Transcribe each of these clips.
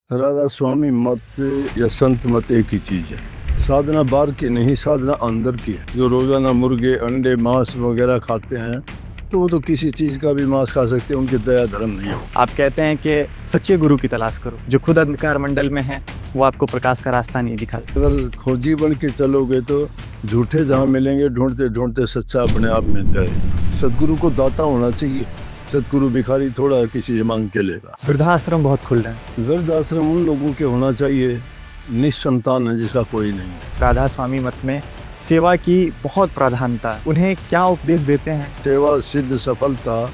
राधा स्वामी मत या संत मत एक ही चीज़ है। साधना बाहर की नहीं, साधना अंदर की है। जो रोजाना मुर्गे अंडे मांस वगैरह खाते हैं तो वो तो किसी चीज़ का भी मांस खा सकते हैं, उनके दया धर्म नहीं हो। आप कहते हैं कि सच्चे गुरु की तलाश करो, जो खुद अंधकार मंडल में है, वो आपको प्रकाश का रास्ता नहीं दिखाते। अगर खोजी बन के चलोगे तो झूठे जहाँ मिलेंगे, ढूंढते ढूंढते सच्चा अपने आप मिल जाए। सदगुरु को दाता होना चाहिए। सदगुरु भिखारी थोड़ा किसी से मांग के लेगा। वृद्धाश्रम बहुत खुल रहे हैं। वृद्धाश्रम उन लोगों के होना चाहिए निसंतान है, जिसका कोई नहीं। राधा स्वामी मत में सेवा की बहुत प्राधान्यता है। उन्हें क्या उपदेश देते हैं? सेवा सिद्ध सफलता,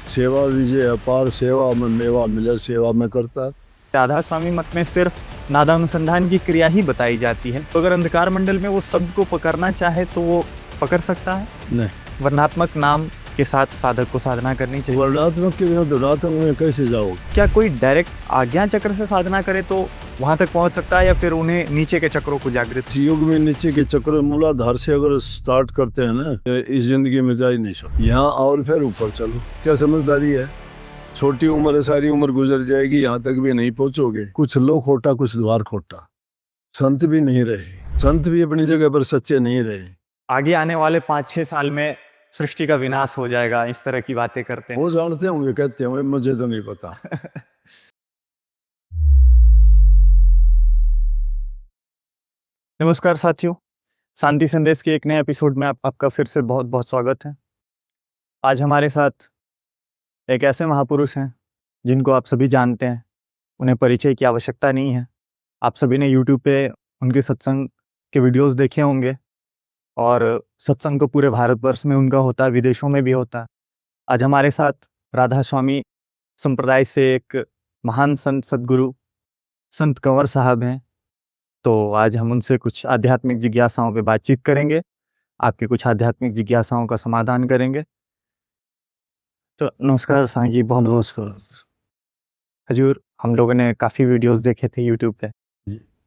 सेवा विजय अपार, सेवा में मेवा मिले, सेवा में करता। राधा स्वामी मत में सिर्फ नादानुसंधान की क्रिया ही बताई जाती है। तो अगर अंधकार मंडल में वो शब्द को पकड़ना चाहे तो वो पकड़ सकता है? नहीं, वर्णात्मक नाम के साथ साधक को साधना करनी चाहिए। वर्णात्मक के बिना धनात्मक में कैसे जाओगे? क्या कोई डायरेक्ट आज्ञा चक्र से साधना करे तो वहां तक पहुंच सकता है, या फिर उन्हें नीचे के चक्रों को जागृत? इस युग में नीचे के चक्र मूलाधार से अगर स्टार्ट करते हैं ना, इस जिंदगी में जा ही नहीं सकते। यहाँ और फिर ऊपर चलो, क्या समझदारी है। छोटी उम्र है, सारी उम्र गुजर जाएगी, यहाँ तक भी नहीं पहुंचोगे। कुछ लोग खोटा, कुछ द्वार खोटा। संत भी नहीं रहे, संत भी अपनी जगह पर सच्चे नहीं रहे। आगे आने वाले 5-6 साल में सृष्टि का विनाश हो जाएगा, इस तरह की बातें करते हैं। वो जानते होंगे, कहते होंगे, मुझे तो नहीं पता। नमस्कार साथियों, शांति संदेश के एक नए एपिसोड में आपका फिर से बहुत बहुत स्वागत है। आज हमारे साथ एक ऐसे महापुरुष हैं जिनको आप सभी जानते हैं। उन्हें परिचय की आवश्यकता नहीं है। आप सभी ने यूट्यूब पे उनके सत्संग के वीडियोस देखे होंगे, और सत्संग तो पूरे भारतवर्ष में उनका होता है, विदेशों में भी होता है। आज हमारे साथ राधा स्वामी संप्रदाय से एक महान संत सदगुरु संत कंवर साहब हैं। तो आज हम उनसे कुछ आध्यात्मिक जिज्ञासाओं पे बातचीत करेंगे, आपकी कुछ आध्यात्मिक जिज्ञासाओं का समाधान करेंगे। तो नमस्कार साईं जी, बहुत बहुत स्वागत। हजूर, हम लोगों ने काफ़ी वीडियोस देखे थे यूट्यूब पे।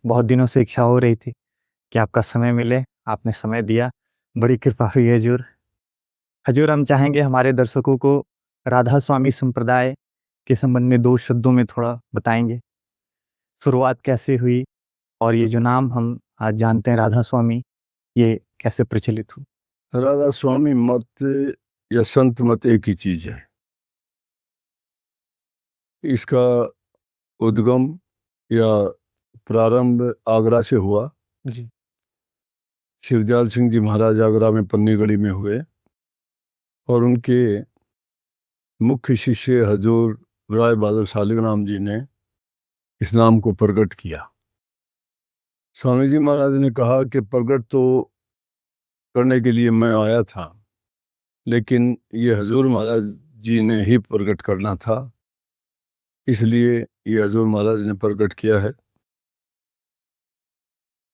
बहुत दिनों से इच्छा हो रही थी कि आपका समय मिले, आपने समय दिया, बड़ी कृपा हुई है हजूर। हजूर, हम चाहेंगे हमारे दर्शकों को राधा स्वामी संप्रदाय के संबंध में 2 शब्दों में थोड़ा बताएंगे। शुरुआत कैसे हुई, और ये जो नाम हम आज जानते हैं राधा स्वामी, ये कैसे प्रचलित हुआ? राधा स्वामी मत या संत मत एक ही चीज है। इसका उद्गम या प्रारंभ आगरा से हुआ। जी। शिवदयाल सिंह जी महाराज आगरा में पन्नीगढ़ी में हुए, और उनके मुख्य शिष्य हजूर राय बहादुर शालिग्राम जी ने इस नाम को प्रकट किया। स्वामी जी महाराज ने कहा कि प्रकट तो करने के लिए मैं आया था, लेकिन ये हजूर महाराज जी ने ही प्रकट करना था, इसलिए ये हजूर महाराज ने प्रकट किया है।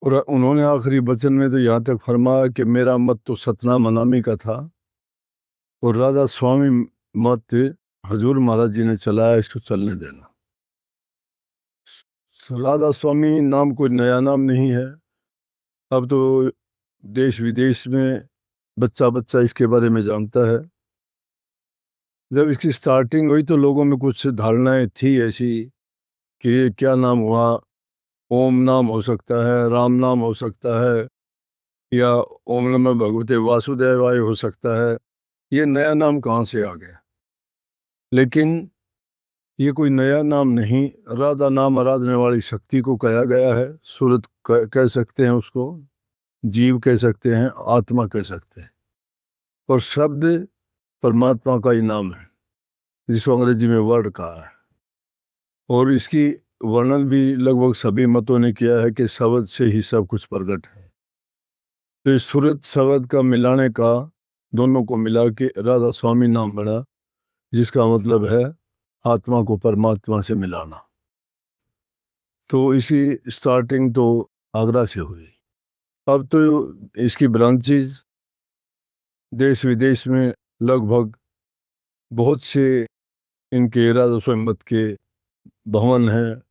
और उन्होंने आखिरी वचन में तो यहाँ तक फरमाया कि मेरा मत तो सतनाम अनामी का था, और राधा स्वामी मत हजूर महाराज जी ने चलाया, इसको चलने देना। राधा स्वामी नाम कोई नया नाम नहीं है। अब तो देश विदेश में बच्चा बच्चा इसके बारे में जानता है। जब इसकी स्टार्टिंग हुई तो लोगों में कुछ धारणाएं थी ऐसी कि ये क्या नाम हुआ, ओम नाम हो सकता है, राम नाम हो सकता है, या ओम नमः भगवते वासुदेवाय हो सकता है। ये नया नाम कहाँ से आ गया? लेकिन ये कोई नया नाम नहीं, राधा नाम आराधने वाली शक्ति को कहा गया है। सूरत कह सकते हैं उसको, जीव कह सकते हैं, आत्मा कह सकते हैं, और शब्द परमात्मा का ही नाम है, जिसको अंग्रेजी में वर्ड कहा है। और इसकी वर्णन भी लगभग सभी मतों ने किया है कि शब्द से ही सब कुछ प्रकट है। तो इस सूरत शब्द का मिलाने का, दोनों को मिला के राधा स्वामी नाम बना, जिसका मतलब है आत्मा को परमात्मा से मिलाना। तो इसी स्टार्टिंग तो आगरा से हुई। अब तो इसकी ब्रांचेज देश विदेश में लगभग बहुत से इनके राधा स्वामी मत के भवन हैं,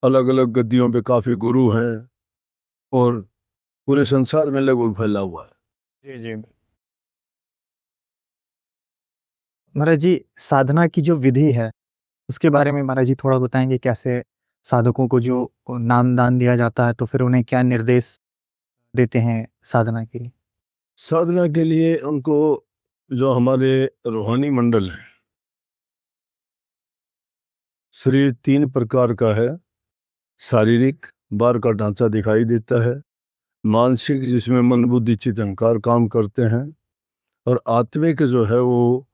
अलग अलग गद्दियों पे काफ़ी गुरु हैं, और पूरे संसार में लगभग फैला हुआ है। जी जी महाराज जी, साधना की जो विधि है उसके बारे में महाराज जी थोड़ा बताएंगे, कैसे साधकों को जो नाम दान दिया जाता है, तो फिर उन्हें क्या निर्देश देते हैं साधना के लिए? साधना के लिए उनको जो हमारे रूहानी मंडल है, शरीर 3 प्रकार का है। शारीरिक बार का ढांचा दिखाई देता है, मानसिक जिसमें मन बुद्धि चित्त अहंकार काम करते हैं, और आत्मिक जो है वो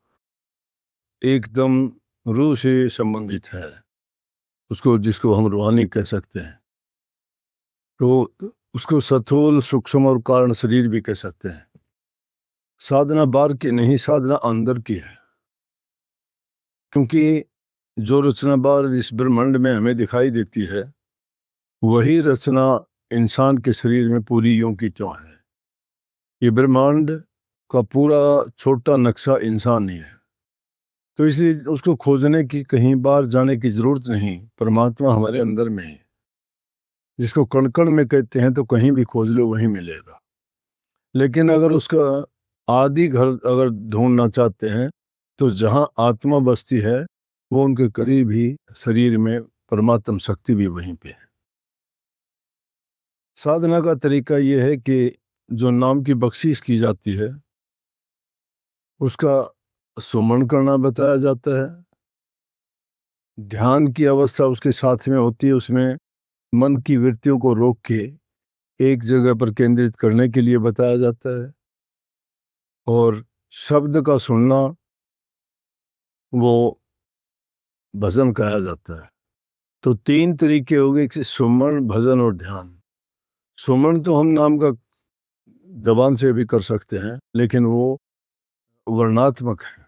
एकदम रूह से संबंधित है, उसको जिसको हम रूहानी कह सकते हैं। तो उसको स्थूल सूक्ष्म और कारण शरीर भी कह सकते हैं। साधना बाहर की नहीं, साधना अंदर की है, क्योंकि जो रचना बाहर इस ब्रह्मांड में हमें दिखाई देती है वही रचना इंसान के शरीर में पूरी यूं की त्यों है। ये ब्रह्मांड का पूरा छोटा नक्शा इंसान ही है, तो इसलिए उसको खोजने की कहीं बाहर जाने की जरूरत नहीं। परमात्मा हमारे अंदर में है, जिसको कण कण में कहते हैं, तो कहीं भी खोज लो वहीं मिलेगा। लेकिन अगर उसका आदि घर अगर ढूंढना चाहते हैं तो जहाँ आत्मा बसती है वो उनके करीब ही शरीर में परमात्म शक्ति भी वहीं पे है। साधना का तरीका ये है कि जो नाम की बख्शीश की जाती है उसका सुमरण करना बताया जाता है। ध्यान की अवस्था उसके साथ में होती है, उसमें मन की वृत्तियों को रोक के एक जगह पर केंद्रित करने के लिए बताया जाता है। और शब्द का सुनना वो भजन कहा जाता है। तो 3 तरीके हो गए, सुमरण, भजन और ध्यान। सुमरण तो हम नाम का जबान से भी कर सकते हैं, लेकिन वो वर्णात्मक है।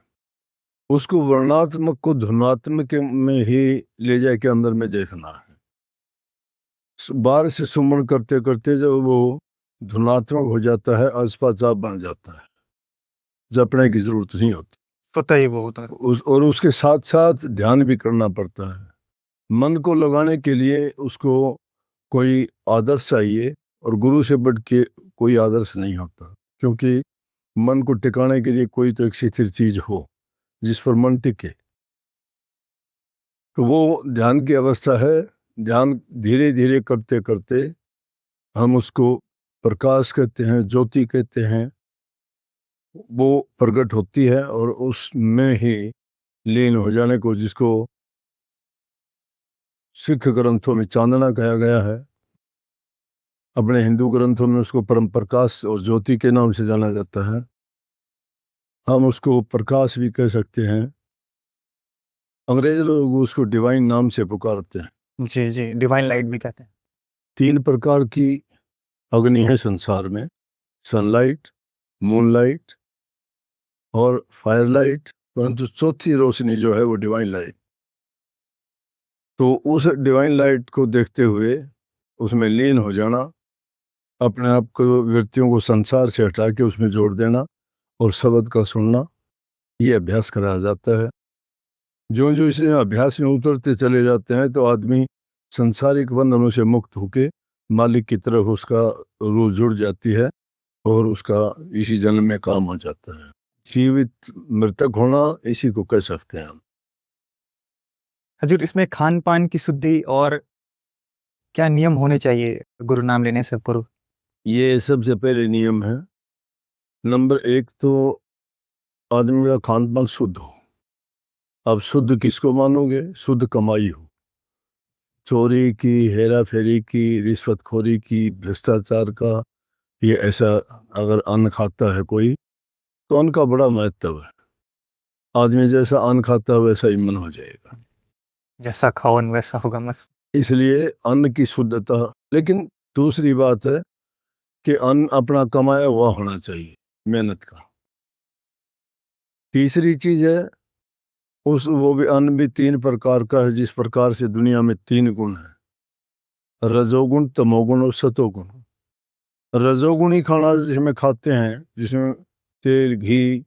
उसको वर्णात्मक को धुनात्मक में ही ले जाके के अंदर में देखना है। बाहर से सुमरण करते करते जब वो धुनात्मक हो जाता है, आसपास आप बन जाता है, जपने की जरूरत नहीं होती। स्वतः ही वो होता है। और उसके साथ साथ ध्यान भी करना पड़ता है। मन को लगाने के लिए उसको कोई आदर्श चाहिए, और गुरु से बढ़ के कोई आदर्श नहीं होता, क्योंकि मन को टिकाने के लिए कोई तो एक स्थिर चीज हो जिस पर मन टिके, तो वो ध्यान की अवस्था है। ध्यान धीरे धीरे करते करते हम उसको प्रकाश कहते हैं, ज्योति कहते हैं, वो प्रकट होती है और उसमें ही लीन हो जाने को, जिसको सिख ग्रंथों में चांदना कहा गया है, अपने हिंदू ग्रंथों में उसको परम प्रकाश और ज्योति के नाम से जाना जाता है। हम उसको प्रकाश भी कह सकते हैं, अंग्रेज लोग उसको डिवाइन नाम से पुकारते हैं। जी जी, डिवाइन लाइट भी कहते हैं। 3 प्रकार की अग्नि है संसार में, सनलाइट, मूनलाइट और फायरलाइट, परंतु चौथी रोशनी जो है वो डिवाइन लाइट। तो उस डिवाइन लाइट को देखते हुए उसमें लीन हो जाना, अपने आप को वृत्तियों को संसार से हटा के उसमें जोड़ देना और शब्द का सुनना, ये अभ्यास कराया जाता है। जो जो इस अभ्यास में उतरते चले जाते हैं तो आदमी संसारिक बंधनों से मुक्त होके मालिक की तरफ उसका रूह जुड़ जाती है और उसका इसी जन्म में काम हो जाता है। जीवित मृतक होना इसी को कह सकते हैं हम। हजूर, इसमें खान पान की शुद्धि और क्या नियम होने चाहिए गुरु नाम लेने से पूर्व? ये सबसे पहले नियम है। नंबर 1 तो आदमी का खान पान शुद्ध हो। अब शुद्ध किसको मानोगे? शुद्ध कमाई हो, चोरी की, हेरा फेरी की, रिश्वतखोरी की, भ्रष्टाचार का, ये ऐसा अगर अन्न खाता है कोई, तो अन्न का बड़ा महत्व है। आदमी जैसा अन्न खाता है वैसा ही मन हो जाएगा, जैसा खाओन वैसा होगा मत। इसलिए अन्न की शुद्धता। लेकिन दूसरी बात है कि अन्न अपना कमाया हुआ होना चाहिए, मेहनत का। तीसरी चीज है वो भी अन्न भी 3 प्रकार का है, जिस प्रकार से दुनिया में 3 गुण है, रजोगुण, तमोगुण और सतोगुण। रजोगुणी खाना जिसमें खाते हैं, जिसमें तेल, घी,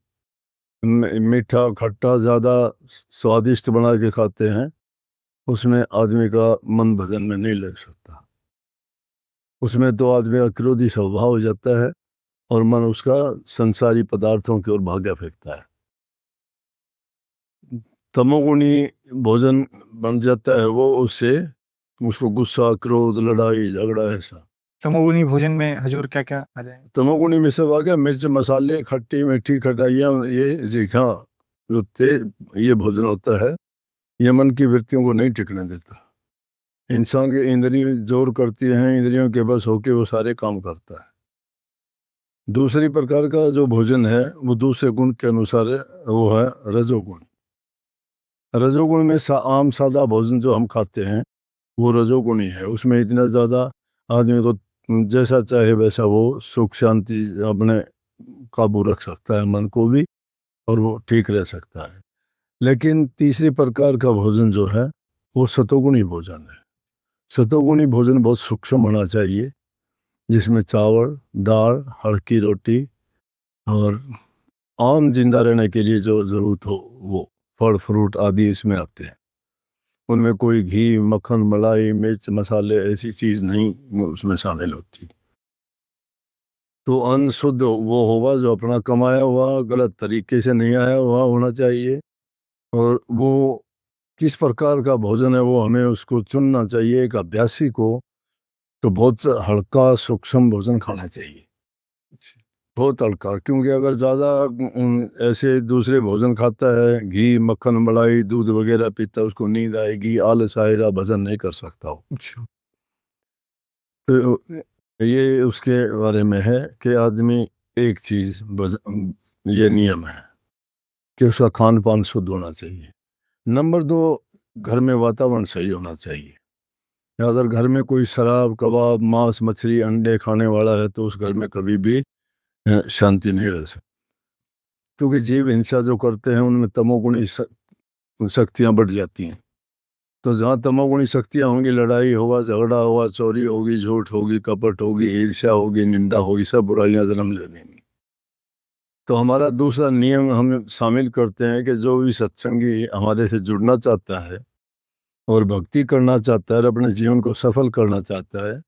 मीठा, खट्टा ज़्यादा स्वादिष्ट बना के खाते हैं, उसमें आदमी का मन भजन में नहीं लग सकता। उसमें तो आदमी का क्रोधी स्वभाव हो जाता है और मन उसका संसारी पदार्थों की ओर भागा फेंकता है। तमोगुणी भोजन बन जाता है वो उससे उसको गुस्सा, क्रोध, लड़ाई झगड़ा ऐसा। तमोगुनी भोजन में हजूर क्या क्या आ जाएगा? तमोगुणी में सब आ गया, मिर्च मसाले, खट्टी मीठी खटाइयाँ, ये जीखा जो तेज ये भोजन होता है, ये मन की वृत्तियों को नहीं टिकने देता। इंसान के इंद्रियों जोर करती हैं, इंद्रियों के बस होके वो सारे काम करता है। दूसरी प्रकार का जो भोजन है वो दूसरे गुण के अनुसार है, वो है रजोगुण। रजोगुण में आम सादा भोजन जो हम खाते हैं वो रजोगुणी है। उसमें इतना ज़्यादा आदमी को जैसा चाहे वैसा वो सुख शांति अपने काबू रख सकता है मन को भी, और वो ठीक रह सकता है। लेकिन तीसरी प्रकार का भोजन जो है वो सतोगुणी भोजन है। सतोगुणी भोजन बहुत सूक्ष्म होना चाहिए, जिसमें चावल, दाल, हल्की रोटी और आम जिंदा रहने के लिए जो ज़रूरत हो वो फल फ्रूट आदि इसमें आते हैं। उनमें कोई घी, मक्खन, मलाई, मिर्च, मसाले ऐसी चीज़ नहीं उसमें शामिल होती। तो अन्न शुद्ध वो होगा जो अपना कमाया हुआ, गलत तरीके से नहीं आया हुआ होना चाहिए। और वो किस प्रकार का भोजन है वो हमें उसको चुनना चाहिए। एक अभ्यासी को तो बहुत हल्का सूक्ष्म भोजन खाना चाहिए, बहुत हल्का, क्योंकि अगर ज़्यादा ऐसे दूसरे भोजन खाता है, घी, मक्खन, मलाई, दूध वगैरह पीता है, उसको नींद आएगी, आलस आएगा, भजन नहीं कर सकता हो। तो ये उसके बारे में है कि आदमी एक चीज़ ये नियम है कि उसका खान पान शुद्ध होना चाहिए। नंबर 2, घर में वातावरण सही होना चाहिए। अगर घर में कोई शराब, कबाब, मांस, मछली, अंडे खाने वाला है तो उस घर में कभी भी शांति नहीं रह सकती, क्योंकि जीव हिंसा जो करते हैं उनमें तमोगुणी शक्तियाँ बढ़ जाती हैं। तो जहाँ तमोगुणी शक्तियाँ होंगी, लड़ाई होगा, झगड़ा होगा, चोरी होगी, झूठ होगी, कपट होगी, ईर्ष्या होगी, निंदा होगी, सब बुराइयाँ जन्म ले लेंगी। तो हमारा दूसरा नियम हम शामिल करते हैं कि जो भी सत्संगी हमारे से जुड़ना चाहता है और भक्ति करना चाहता है और अपने जीवन को सफल करना चाहता है,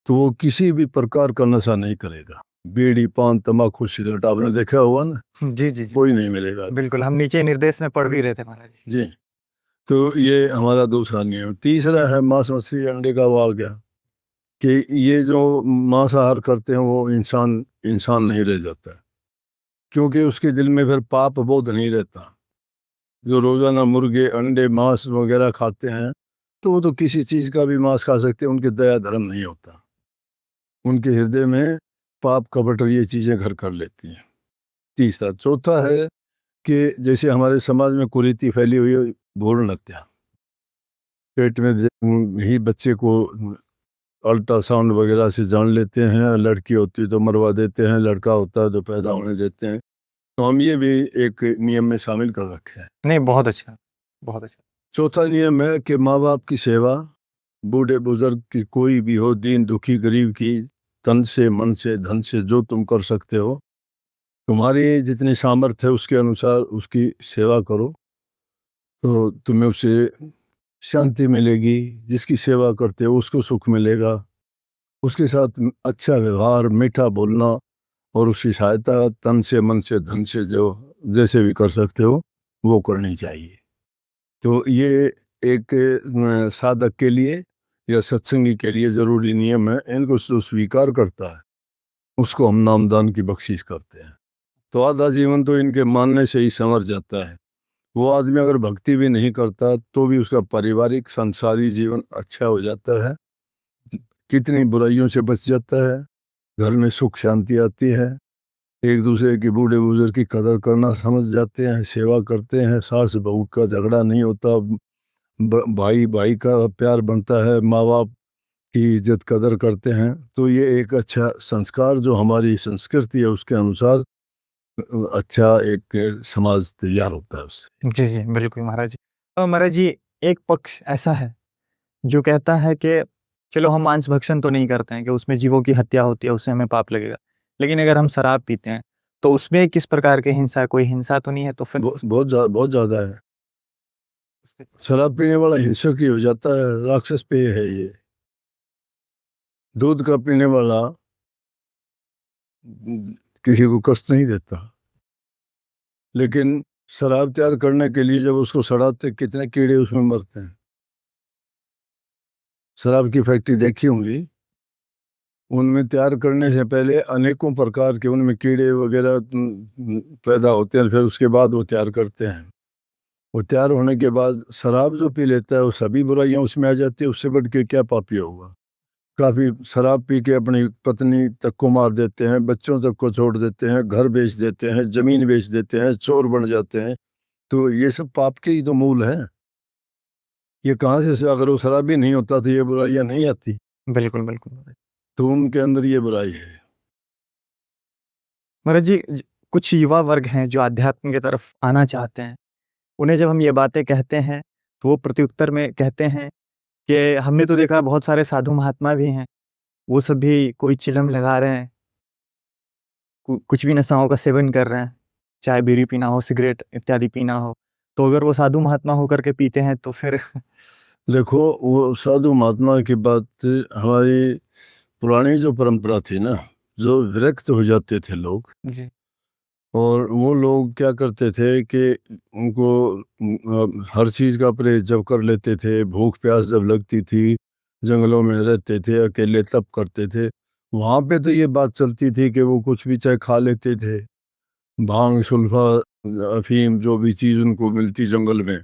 तो वो किसी भी प्रकार का नशा नहीं करेगा। बीड़ी, पान, तम्बाकू, सिगरेट आपने देखा हुआ ना, जी जी जी, कोई नहीं मिलेगा। बिल्कुल। हम नीचे निर्देश में पढ़ भी रहे थे महाराज जी। जी, तो ये हमारा दूसरा नियम। तीसरा है मांस, मछली, अंडे का वो आ गया कि ये जो मांसाहार करते हैं वो इंसान इंसान नहीं रह जाता, क्योंकि उसके दिल में फिर पाप बोध नहीं रहता। जो रोज़ाना मुर्गे, अंडे, मांस वगैरह खाते हैं तो वो तो किसी चीज़ का भी मांस खा सकते हैं, उनके दया धर्म नहीं होता, उनके हृदय में पाप कपट और ये चीज़ें घर कर लेती हैं। तीसरा। चौथा है कि जैसे हमारे समाज में कुरीति फैली हुई है, भ्रूण हत्या, पेट में ही बच्चे को अल्ट्रासाउंड वगैरह से जान लेते हैं, लड़की होती है तो मरवा देते हैं, लड़का होता है तो पैदा होने देते हैं। तो हम ये भी एक नियम में शामिल कर रखे हैं। नहीं, बहुत अच्छा, बहुत अच्छा। चौथा नियम है कि माँ बाप की सेवा, बूढ़े बुजुर्ग की कोई भी हो, दीन दुखी गरीब की, तन से, मन से, धन से जो तुम कर सकते हो, तुम्हारी जितनी सामर्थ्य है उसके अनुसार उसकी सेवा करो, तो तुम्हें उससे शांति मिलेगी। जिसकी सेवा करते हो उसको सुख मिलेगा। उसके साथ अच्छा व्यवहार, मीठा बोलना और उसकी सहायता तन से, मन से, धन से जो जैसे भी कर सकते हो वो करनी चाहिए। तो ये एक साधक के लिए या सत्संगी के लिए ज़रूरी नियम है। इनको जो स्वीकार करता है उसको हम नामदान की बख्शिश करते हैं। तो आधा जीवन तो इनके मानने से ही संवर जाता है। वो आदमी अगर भक्ति भी नहीं करता तो भी उसका पारिवारिक संसारी जीवन अच्छा हो जाता है, कितनी बुराइयों से बच जाता है, घर में सुख शांति आती है, एक दूसरे के बूढ़े बुजुर्ग की कदर करना समझ जाते हैं, सेवा करते हैं, सास बहू का झगड़ा नहीं होता, भाई भाई का प्यार बनता है, माँ बाप की इज्जत कदर करते हैं। तो ये एक अच्छा संस्कार जो हमारी संस्कृति है उसके अनुसार अच्छा एक समाज तैयार होता है उससे। जी जी, बिल्कुल महाराज जी। महाराज जी, एक पक्ष ऐसा है जो कहता है कि चलो हम मांस भक्षण तो नहीं करते हैं कि उसमें जीवों की हत्या होती है, उससे हमें पाप लगेगा, लेकिन अगर हम शराब पीते हैं तो उसमें किस प्रकार की हिंसा, कोई हिंसा तो नहीं है? तो फिर बहुत ज़्यादा है। शराब पीने वाला हिंसक ही हो जाता है, राक्षस पेय है ये। दूध का पीने वाला किसी को कष्ट नहीं देता, लेकिन शराब तैयार करने के लिए जब उसको सड़ाते कितने कीड़े उसमें मरते हैं। शराब की फैक्ट्री देखी होंगी, उनमें तैयार करने से पहले अनेकों प्रकार के उनमें कीड़े वगैरह पैदा होते हैं, फिर उसके बाद वो तैयार करते हैं। वो तैयार होने के बाद शराब जो पी लेता है वो सभी बुराइयां उसमें आ जाती है, उससे बढ़ के क्या पापी होगा। काफ़ी शराब पी के अपनी पत्नी तक को मार देते हैं, बच्चों तक को छोड़ देते हैं, घर बेच देते हैं, ज़मीन बेच देते हैं, चोर बन जाते हैं। तो ये सब पाप के ही तो मूल हैं। ये कहाँ से अगर वो शराबी नहीं होता तो ये बुराइयां नहीं आती, बिल्कुल, बिल्कुल। तो उनके अंदर ये बुराई है। महाराज जी, कुछ युवा वर्ग हैं जो अध्यात्म की तरफ आना चाहते हैं। उन्हें जब हम ये बातें कहते हैं, तो वो प्रत्युत्तर में कहते हैं कि हमने तो देखा बहुत सारे साधु महात्मा भी हैं, वो सब भी कोई चिलम लगा रहे हैं, कुछ भी नशाओं का सेवन कर रहे हैं, चाहे बीड़ी पीना हो, सिगरेट इत्यादि पीना हो। तो अगर वो साधु महात्मा होकर के पीते हैं तो फिर देखो, वो साधु महात्मा की बात, हमारी पुरानी जो परंपरा थी ना, जो विरक्त हो जाते थे लोग, जी, और वो लोग क्या करते थे कि उनको हर चीज़ का परहेज जब कर लेते थे, भूख प्यास जब लगती थी, जंगलों में रहते थे, अकेले तप करते थे, वहाँ पे तो ये बात चलती थी कि वो कुछ भी चाहे खा लेते थे, भांग सुल्फा अफीम जो भी चीज़ उनको मिलती जंगल में,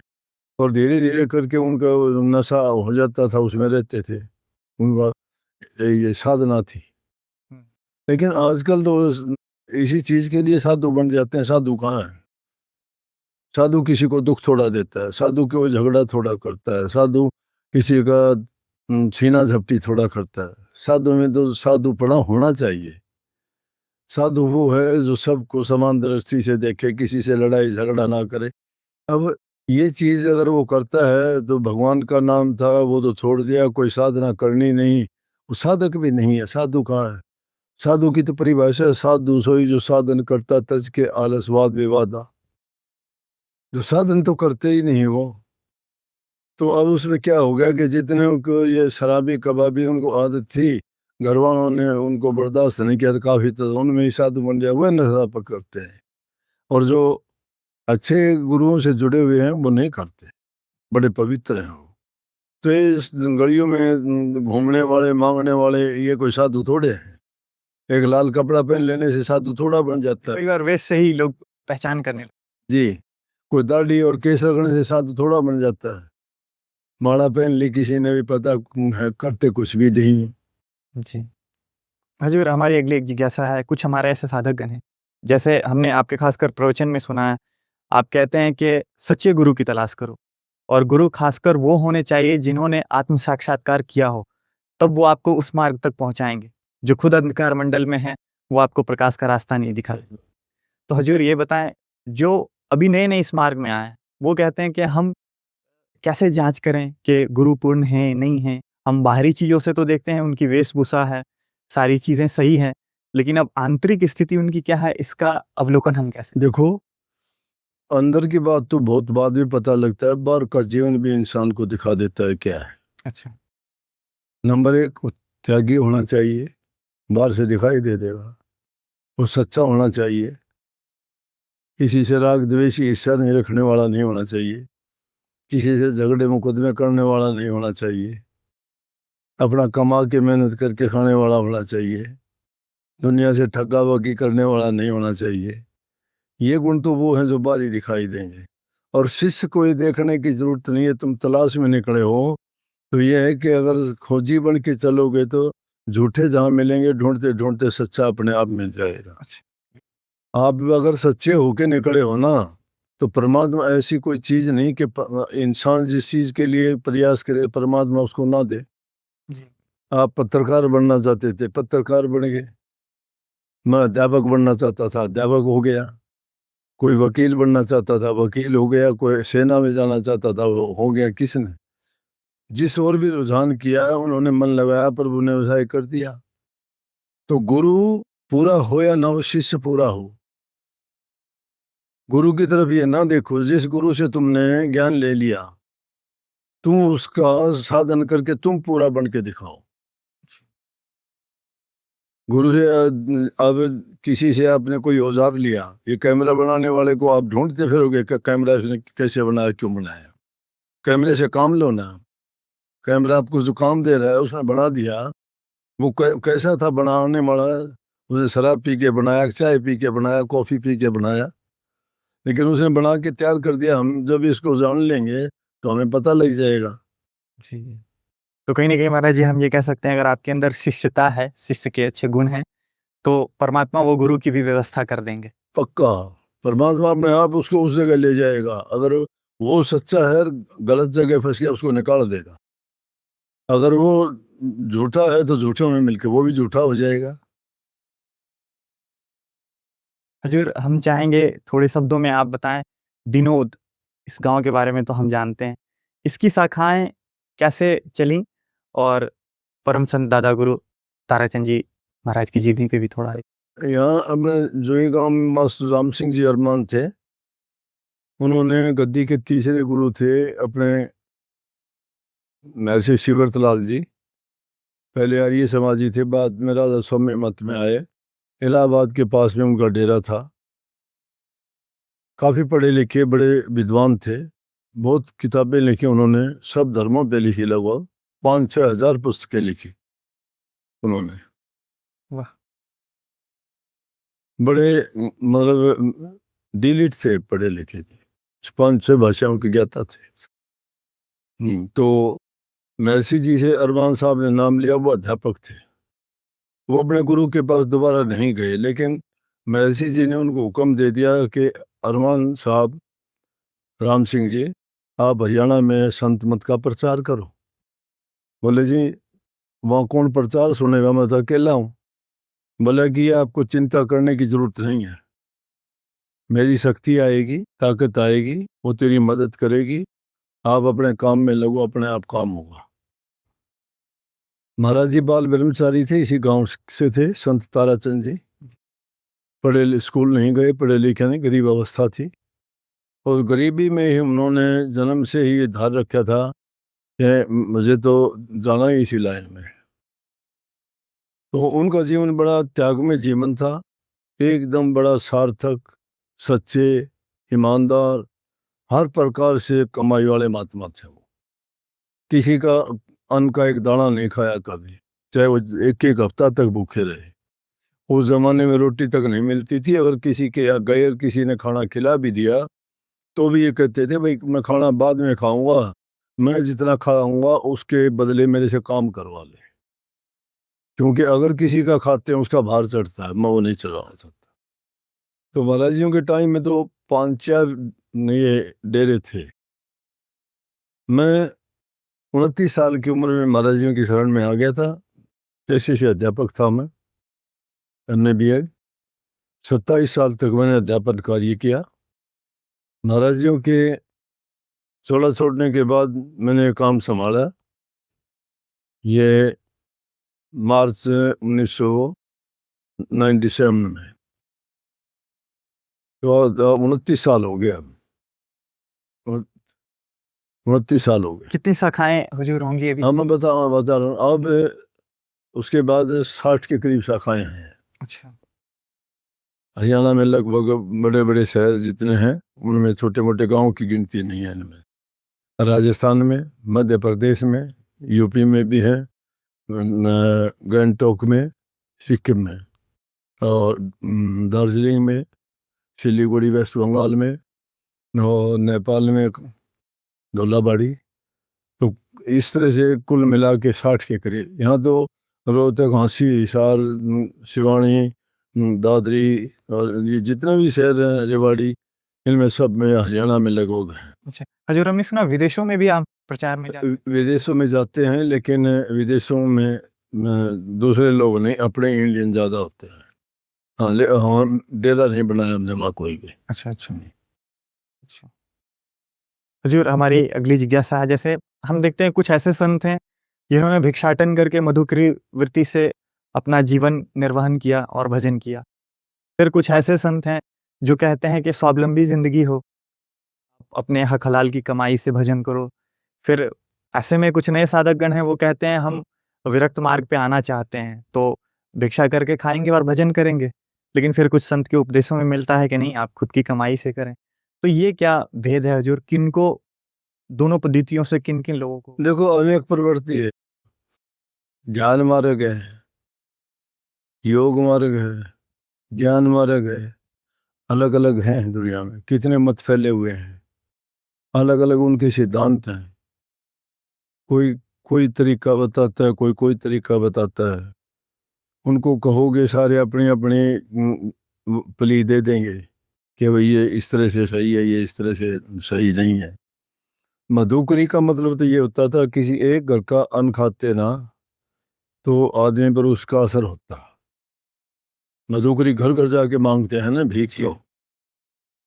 और धीरे धीरे करके उनका वो नशा हो जाता था, उसमें रहते थे, उनका ये साधना थी। हुँ, लेकिन आजकल तो इसी चीज़ के लिए साधु बन जाते हैं। साधु कहाँ है? साधु किसी को दुख थोड़ा देता है, साधु को झगड़ा थोड़ा करता है, साधु किसी का छीना झपटी थोड़ा करता है। साधु में तो साधुपना होना चाहिए। साधु वो है जो सबको समान दृष्टि से देखे, किसी से लड़ाई झगड़ा ना करे। अब ये चीज़ अगर वो करता है तो भगवान का नाम था वो तो छोड़ दिया, कोई साधना करनी नहीं, वो साधक भी नहीं है। साधु कहाँ है? साधु की तो परिभाषा है, साधु सोई जो साधन करता तज के आलस वाद विवादा। जो साधन तो करते ही नहीं वो। तो अब उसमें क्या हो गया कि जितने को ये शराबी कबाबी उनको आदत थी, घर वालों ने उनको बर्दाश्त नहीं किया, तो काफ़ी तो उनमें ही साधु बन गया, वह नशा पकड़ते हैं। और जो अच्छे गुरुओं से जुड़े हुए हैं वो नहीं करते, बड़े पवित्र हैं वो। तो ये इस गलियों में घूमने वाले मांगने वाले ये कोई साधु थोड़े हैं। एक लाल कपड़ा पहन लेने से साधु थोड़ा बन जाता है। कई बार वेश से ही लोग पहचान करने जी, कोई दाढ़ी और केस रखने से साधु थोड़ा बन जाता है। माला पहन ली किसी ने भी, पता है करते कुछ भी नहीं। जी। हजूर, हमारी अगली एक जिज्ञासा है, कुछ हमारे ऐसे साधकगण हैं, जैसे हमने आपके खासकर प्रवचन में सुना है, आप कहते हैं कि सच्चे गुरु की तलाश करो, और गुरु खासकर वो होने चाहिए जिन्होंने आत्म साक्षात्कार किया हो, तब वो आपको उस मार्ग तक पहुँचाएँगे। जो खुद अंधकार मंडल में हैं, वो आपको प्रकाश का रास्ता नहीं दिखाएँगे। तो हजूर ये बताएँ, जो अभी नए-नए इस मार्ग में आए हैं, वो कहते हैं कि हम कैसे जाँच करें कि गुरु पूर्ण हैं, नहीं हैं? हम बाहरी चीज़ों से तो देखते हैं, उनकी वेशभूषा है, सारी चीज़ें सही हैं, लेकिन अब आंतरिक स्थिति उनकी क्या है, इसका अवलोकन हम कैसे? देखो, अंदर की बात तो बहुत बाद में पता लगता है, बाहर का जीवन भी इंसान को दिखा देता है क्या है। अच्छा। नंबर एक, वो त्यागी होना चाहिए, बाहर से दिखाई दे देगा। वो सच्चा होना चाहिए, किसी से राग द्वेष ईर्ष्या नहीं रखने वाला नहीं होना चाहिए, किसी से झगड़े मुकदमे करने वाला नहीं होना चाहिए, अपना कमा के मेहनत करके खाने वाला होना चाहिए, दुनिया से ठगा वगी करने वाला नहीं होना चाहिए। ये गुण तो वो हैं जो बाहरी दिखाई देंगे। और शिष्य को ये देखने की जरूरत नहीं है, तुम तलाश में निकले हो तो ये है कि अगर खोजी बन के चलोगे तो झूठे जहाँ मिलेंगे, ढूंढते ढूंढते सच्चा अपने आप मिल जाएगा। आप भी अगर सच्चे होके निकले हो ना, तो परमात्मा ऐसी कोई चीज़ नहीं कि इंसान जिस चीज़ के लिए प्रयास करे परमात्मा उसको ना दे। जी। आप पत्रकार बनना चाहते थे, पत्रकार बन गए। मैं अध्यापक बनना चाहता था, अध्यापक हो गया। कोई वकील बनना चाहता था, वकील हो गया। कोई सेना में जाना चाहता था, वो हो गया। किसने जिस ओर भी रुझान किया उन्होंने मन लगाया, प्रभु ने वैसा ही कर दिया। तो गुरु पूरा हो या ना हो, शिष्य पूरा हो। गुरु की तरफ ये ना देखो, जिस गुरु से तुमने ज्ञान ले लिया तुम उसका साधन करके तुम पूरा बन के दिखाओ। गुरु से अब किसी से आपने कोई औजार लिया, ये कैमरा बनाने वाले को आप ढूंढते फिरोगे कि कैमरा इसने कैसे बनाया, क्यों बनाया। कैमरे से काम लो ना, कैमरा आपको जो काम दे रहा है उसने बना दिया, वो कैसा था बनाने वाला, उसने शराब पी के बनाया, चाय पी के बनाया, कॉफ़ी पी के बनाया, लेकिन उसने बना के तैयार कर दिया। हम जब इसको जान लेंगे तो हमें पता लग जाएगा। जी। तो कहीं न कहीं महाराज जी हम ये कह सकते हैं अगर आपके अंदर शिष्यता है, शिष्य के अच्छे गुण हैं, तो परमात्मा वो गुरु की भी व्यवस्था कर देंगे। पक्का परमात्मा अपने आप उसको उस जगह ले जाएगा। अगर वो सच्चा है, गलत जगह फंस गया, उसको निकाल देगा। अगर वो झूठा है तो झूठों में मिलके वो भी झूठा हो जाएगा। हजूर हम चाहेंगे थोड़े शब्दों में आप बताएं दिनोद, इस गांव के बारे में तो हम जानते हैं, इसकी शाखाएं कैसे चली और परम संत दादा गुरु ताराचंद जी महाराज की जीवनी पे भी थोड़ा यहाँ अपने जो ही गाँव में मास्टर राम सिंह जी अरमान थे, उन्होंने गद्दी के तीसरे गुरु थे अपने महर्षि शिवरतलाल जी। पहले आर्य समाजी थे, बाद में राधा स्वामी मत में आए। इलाहाबाद के पास में उनका डेरा था। काफ़ी पढ़े लिखे बड़े विद्वान थे, बहुत किताबें लिखी उन्होंने, सब धर्मों पे लिखी, लगभग 5-6 हज़ार पुस्तकें लिखी उन्होंने। वाह। बड़े मतलब डिलीट थे, पढ़े लिखे थे, 5-6 भाषाओं के ज्ञाता थे। तो महर्षि जी से अरमान साहब ने नाम लिया, वो अध्यापक थे। वो अपने गुरु के पास दोबारा नहीं गए, लेकिन महर्षि जी ने उनको हुक्म दे दिया कि अरमान साहब, राम सिंह जी, आप हरियाणा में संत मत का प्रचार करो। बोले जी वहाँ कौन प्रचार सुनेगा, मैं तो अकेला हूँ। बोले कि आपको चिंता करने की जरूरत नहीं है, मेरी शक्ति आएगी, ताकत आएगी, वो तेरी मदद करेगी, आप अपने काम में लगो, अपने आप काम होगा। महाराज जी बाल ब्रह्मचारी थे, इसी गांव से थे, संत ताराचंद जी। पढ़े स्कूल नहीं गए, पढ़े लिखे नहीं, गरीब अवस्था थी, और गरीबी में ही उन्होंने जन्म से ही ये धार रखा था कि मुझे तो जाना ही इसी लाइन में। तो उनका जीवन बड़ा त्यागमय जीवन था, एकदम बड़ा सार्थक, सच्चे, ईमानदार, हर प्रकार से कमाई वाले महात्मा थे वो। किसी का अन्न का एक दाना नहीं खाया कभी, चाहे वो एक एक हफ्ता तक भूखे रहे। उस जमाने में रोटी तक नहीं मिलती थी, अगर किसी के यहाँ गए और किसी ने खाना खिला भी दिया तो भी ये कहते थे भाई मैं खाना बाद में खाऊंगा, मैं जितना खाऊंगा उसके बदले मेरे से काम करवा ले, क्योंकि अगर किसी का खाते हैं उसका भार चढ़ता है, मैं वो नहीं चढ़ा सकता। तो महाराज जियों के टाइम में तो 5-4 ये डेरे थे। मैं 29 साल की उम्र में महाराज जियों की शरण में आ गया था। पेशे से अध्यापक था मैं, MA BEd। 27 साल तक मैंने अध्यापन कार्य किया। महाराज जियों के चोला छोड़ने के बाद मैंने काम संभाला। ये मार्च 1997 में, तो 29 साल हो गया, 29 साल हो गए। कितनी शाखाएं हुजूर होंगी अभी? हाँ मैं बता रहा हूँ। अब उसके बाद 60 के करीब शाखाएं हैं। अच्छा। हरियाणा में लगभग बड़े बड़े शहर जितने हैं उनमें छोटे मोटे गांव की गिनती नहीं है इनमें। राजस्थान में, मध्य प्रदेश में, यूपी में भी है, गंगटोक में, सिक्किम में, और दार्जिलिंग में, सिलीगुड़ी वेस्ट बंगाल में, और नेपाल में धोलाबाड़ी। तो इस तरह से कुल मिला के 60 के करीब। यहाँ तो रोहतक, हाँसी, हिसार, सिवानी, दादरी और ये जितने भी शहर हैं, रेवाड़ी, इनमें सब में हरियाणा में लगभग हैं। अच्छा हजूर हमने सुना विदेशों में भी आप प्रचार में जाते हैं? विदेशों में जाते हैं, लेकिन विदेशों में दूसरे लोग नहीं, अपने इंडियन ज़्यादा होते हैं। हाँ हाँ, डेरा नहीं बनाया हमने वहाँ कोई भी। अच्छा अच्छा अच्छा। हजूर हमारी अगली जिज्ञासा है, जैसे हम देखते हैं कुछ ऐसे संत हैं जिन्होंने भिक्षाटन करके मधुकरी वृत्ति से अपना जीवन निर्वहन किया और भजन किया। फिर कुछ ऐसे संत हैं जो कहते हैं कि स्वावलंबी जिंदगी हो, अपने हक हलाल की कमाई से भजन करो। फिर ऐसे में कुछ नए साधकगण हैं, वो कहते हैं हम विरक्त मार्ग पे आना चाहते हैं तो भिक्षा करके खाएंगे और भजन करेंगे। लेकिन फिर कुछ संत के उपदेशों में मिलता है कि नहीं, आप खुद की कमाई से करें। तो ये क्या भेद है हजूर, किनको दोनों पद्धतियों से किन किन लोगों को? देखो, अनेक प्रवृत्ति है। ज्ञान मार्ग है, योग मार्ग है, ज्ञान मार्ग है। अलग अलग हैं दुनिया में, कितने मत फैले हुए हैं, अलग अलग उनके सिद्धांत हैं। कोई कोई तरीका बताता है, कोई कोई तरीका बताता है। उनको कहोगे, सारे अपनी अपनी प्ली दे देंगे कि भाई ये इस तरह से सही है, ये इस तरह से सही नहीं है। मधुकरी का मतलब तो ये होता था, किसी एक घर का अन्न खाते ना तो आदमी पर उसका असर होता। मधुकरी घर घर जाके मांगते हैं ना, भीख लो।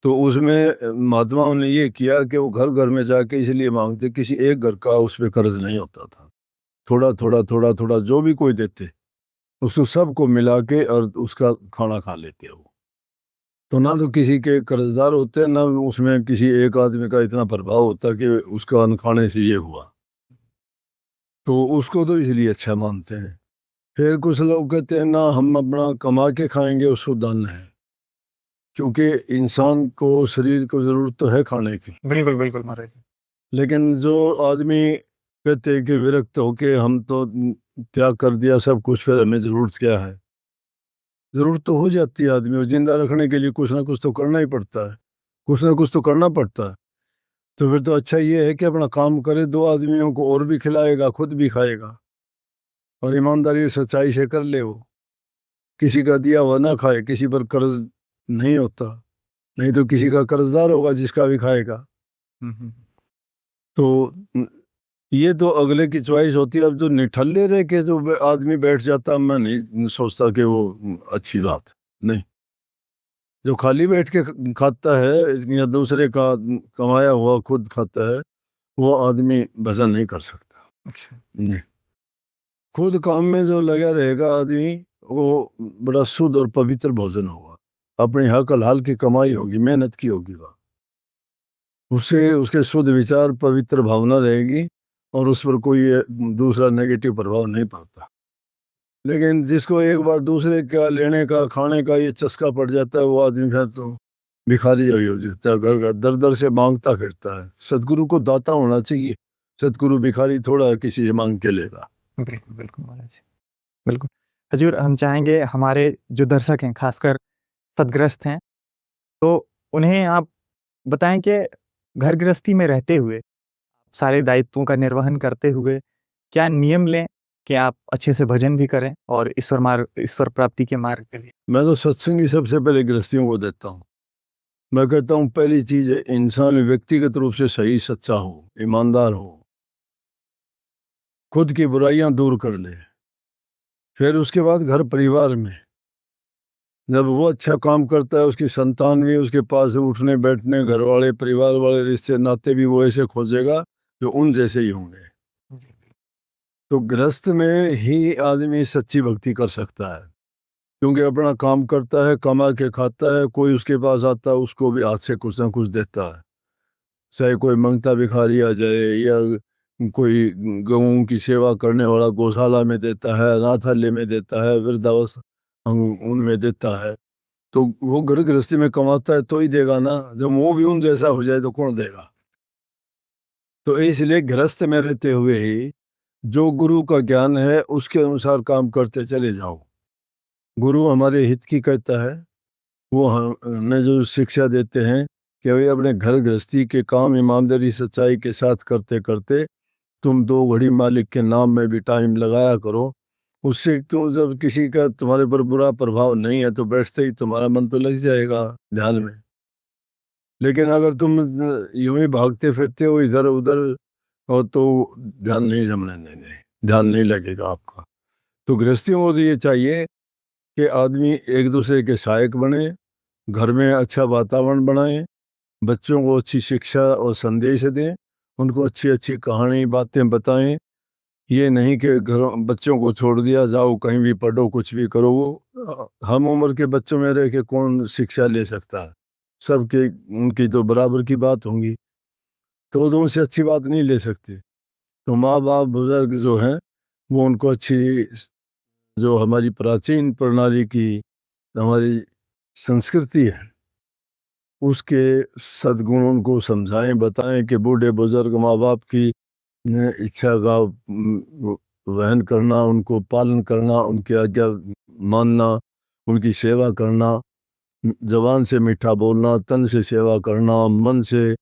तो उसमें महात्माओं ने ये किया कि वो घर घर में जाके इसलिए मांगते, किसी एक घर का उस पर कर्ज नहीं होता था। थोड़ा थोड़ा थोड़ा थोड़ा जो भी कोई देते, उसको सबको मिला के और उसका खाना खा लेते वो। तो ना तो किसी के कर्जदार होते, ना उसमें किसी एक आदमी का इतना प्रभाव होता कि उसका अन्न खाने से ये हुआ। तो उसको तो इसलिए अच्छा मानते हैं। फिर कुछ लोग कहते हैं ना, हम अपना कमा के खाएंगे, उसको दान है। क्योंकि इंसान को, शरीर को ज़रूरत तो है खाने की। बिल्कुल बिल्कुल महाराज। लेकिन जो आदमी कहते हैं कि विरक्त होके हम तो त्याग कर दिया सब कुछ, फिर हमें ज़रूरत क्या है? ज़रूरत तो हो जाती है आदमी को, जिंदा रखने के लिए कुछ ना कुछ तो करना ही पड़ता है, कुछ ना कुछ तो करना पड़ता है। तो फिर तो अच्छा ये है कि अपना काम करे, दो आदमियों को और भी खिलाएगा, खुद भी खाएगा, और ईमानदारी सच्चाई से कर ले। वो किसी का दिया हुआ ना खाए, किसी पर कर्ज नहीं होता, नहीं तो किसी का कर्जदार होगा जिसका भी खाएगा। तो ये तो अगले की चॉइस होती है। अब जो निठल्ले रह के जो आदमी बैठ जाता, मैं नहीं सोचता कि वो अच्छी बात नहीं। जो खाली बैठ के खाता है या दूसरे का कमाया हुआ खुद खाता है, वो आदमी भजन नहीं कर सकता। अच्छा। नहीं, खुद काम में जो लगा रहेगा आदमी, वो बड़ा शुद्ध और पवित्र भोजन होगा। अपनी हक हलाल की कमाई होगी, मेहनत की होगी वह, उससे उसके शुद्ध विचार, पवित्र भावना रहेगी, और उस पर कोई दूसरा नेगेटिव प्रभाव नहीं पड़ता। लेकिन जिसको एक बार दूसरे का लेने का, खाने का ये चस्का पड़ जाता है, वो आदमी फिर तो भिखारी हो जाता है, घर घर दर दर से मांगता फिरता है। सदगुरु को दाता होना चाहिए, सदगुरु भिखारी थोड़ा किसी से मांग के लेगा। बिल्कुल बिल्कुल महाराज, बिल्कुल। हजूर, हम चाहेंगे हमारे जो दर्शक हैं, खासकर सदग्रस्त हैं, तो उन्हें आप बताएं कि घर गृहस्थी में रहते हुए, सारे दायित्वों का निर्वहन करते हुए, क्या नियम लें कि आप अच्छे से भजन भी करें और ईश्वर प्राप्ति के मार्ग पे भी? मैं तो सत्संग ही सबसे पहले गृहस्थियों को देता हूँ। मैं कहता हूँ पहली चीज है, इंसान व्यक्तिगत रूप से सही, सच्चा हो, ईमानदार हो, खुद की बुराइयां दूर कर ले। फिर उसके बाद घर परिवार में जब वो अच्छा काम करता है, उसकी संतान भी उसके पास उठने बैठने, घर वाले, परिवार वाले, रिश्ते नाते भी वो ऐसे खोजेगा जो उन जैसे ही होंगे। तो गृहस्थ में ही आदमी सच्ची भक्ति कर सकता है, क्योंकि अपना काम करता है, कमा के खाता है। कोई उसके पास आता है, उसको भी हाथ से कुछ ना कुछ देता है। चाहे कोई मंगता भिखारी आ जाए, या कोई गऊं की सेवा करने वाला गौशाला में देता है, अनाथालय में देता है, वृद्धावस्था उनमें देता है। तो वो घर गृहस्थी में कमाता है तो ही देगा ना। जब वो भी उन जैसा हो जाए तो कौन देगा? तो इसलिए गृहस्थ में रहते हुए ही जो गुरु का ज्ञान है उसके अनुसार काम करते चले जाओ। गुरु हमारे हित की कहता है, वो हमें जो शिक्षा देते हैं कि भाई अपने घर गृहस्थी के काम ईमानदारी सच्चाई के साथ करते करते तुम दो घड़ी मालिक के नाम में भी टाइम लगाया करो। उससे क्यों, जब किसी का तुम्हारे पर बुरा प्रभाव नहीं है तो बैठते ही तुम्हारा मन तो लग जाएगा ध्यान में। लेकिन अगर तुम यूं ही भागते फिरते हो इधर उधर, और तो ध्यान नहीं जमने देंगे, ध्यान नहीं लगेगा आपका। तो गृहस्थियों को तो ये चाहिए कि आदमी एक दूसरे के सहायक बने, घर में अच्छा वातावरण बनाएं, बच्चों को अच्छी शिक्षा और संदेश दें, उनको अच्छी अच्छी कहानी बातें बताएं। ये नहीं कि घरों बच्चों को छोड़ दिया, जाओ कहीं भी पढ़ो, कुछ भी करो। वो हम उम्र के बच्चों में रह के कौन शिक्षा ले सकता है? सबके उनकी तो बराबर की बात होंगी, तो वो उनसे अच्छी बात नहीं ले सकते। तो माँ बाप बुजुर्ग जो हैं, वो उनको अच्छी, जो हमारी प्राचीन प्रणाली की हमारी संस्कृति है, उसके सद्गुणों को समझाएं, बताएं कि बूढ़े बुजुर्ग माँ बाप की इच्छा का वहन करना, उनको पालन करना, उनकी आज्ञा मानना, उनकी सेवा करना, जबान से मीठा बोलना, तन से सेवा करना, मन से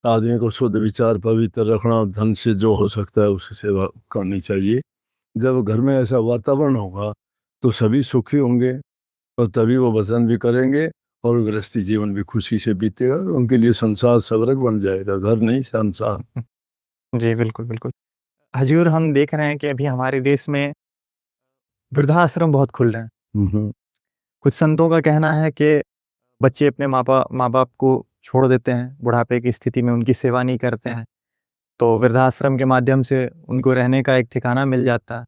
आदमी को शुद्ध विचार पवित्र रखना, धन से जो हो सकता है उससे सेवा करनी चाहिए। जब घर में ऐसा वातावरण होगा तो सभी सुखी होंगे और तभी वो वतन भी करेंगे और गृहस्थी जीवन भी खुशी से बीतेगा। उनके लिए संसार स्वर्ग बन जाएगा, घर नहीं संसार। जी, बिल्कुल, बिल्कुल। हजूर, हम देख रहे हैं कि अभी हमारे देश में वृद्धाश्रम बहुत खुल रहे हैं। हम्म, कुछ संतों का कहना है कि बच्चे अपने माँ-बाप को छोड़ देते हैं, बुढ़ापे की स्थिति में उनकी सेवा नहीं करते हैं, तो वृद्धाश्रम के माध्यम से उनको रहने का एक ठिकाना मिल जाता है।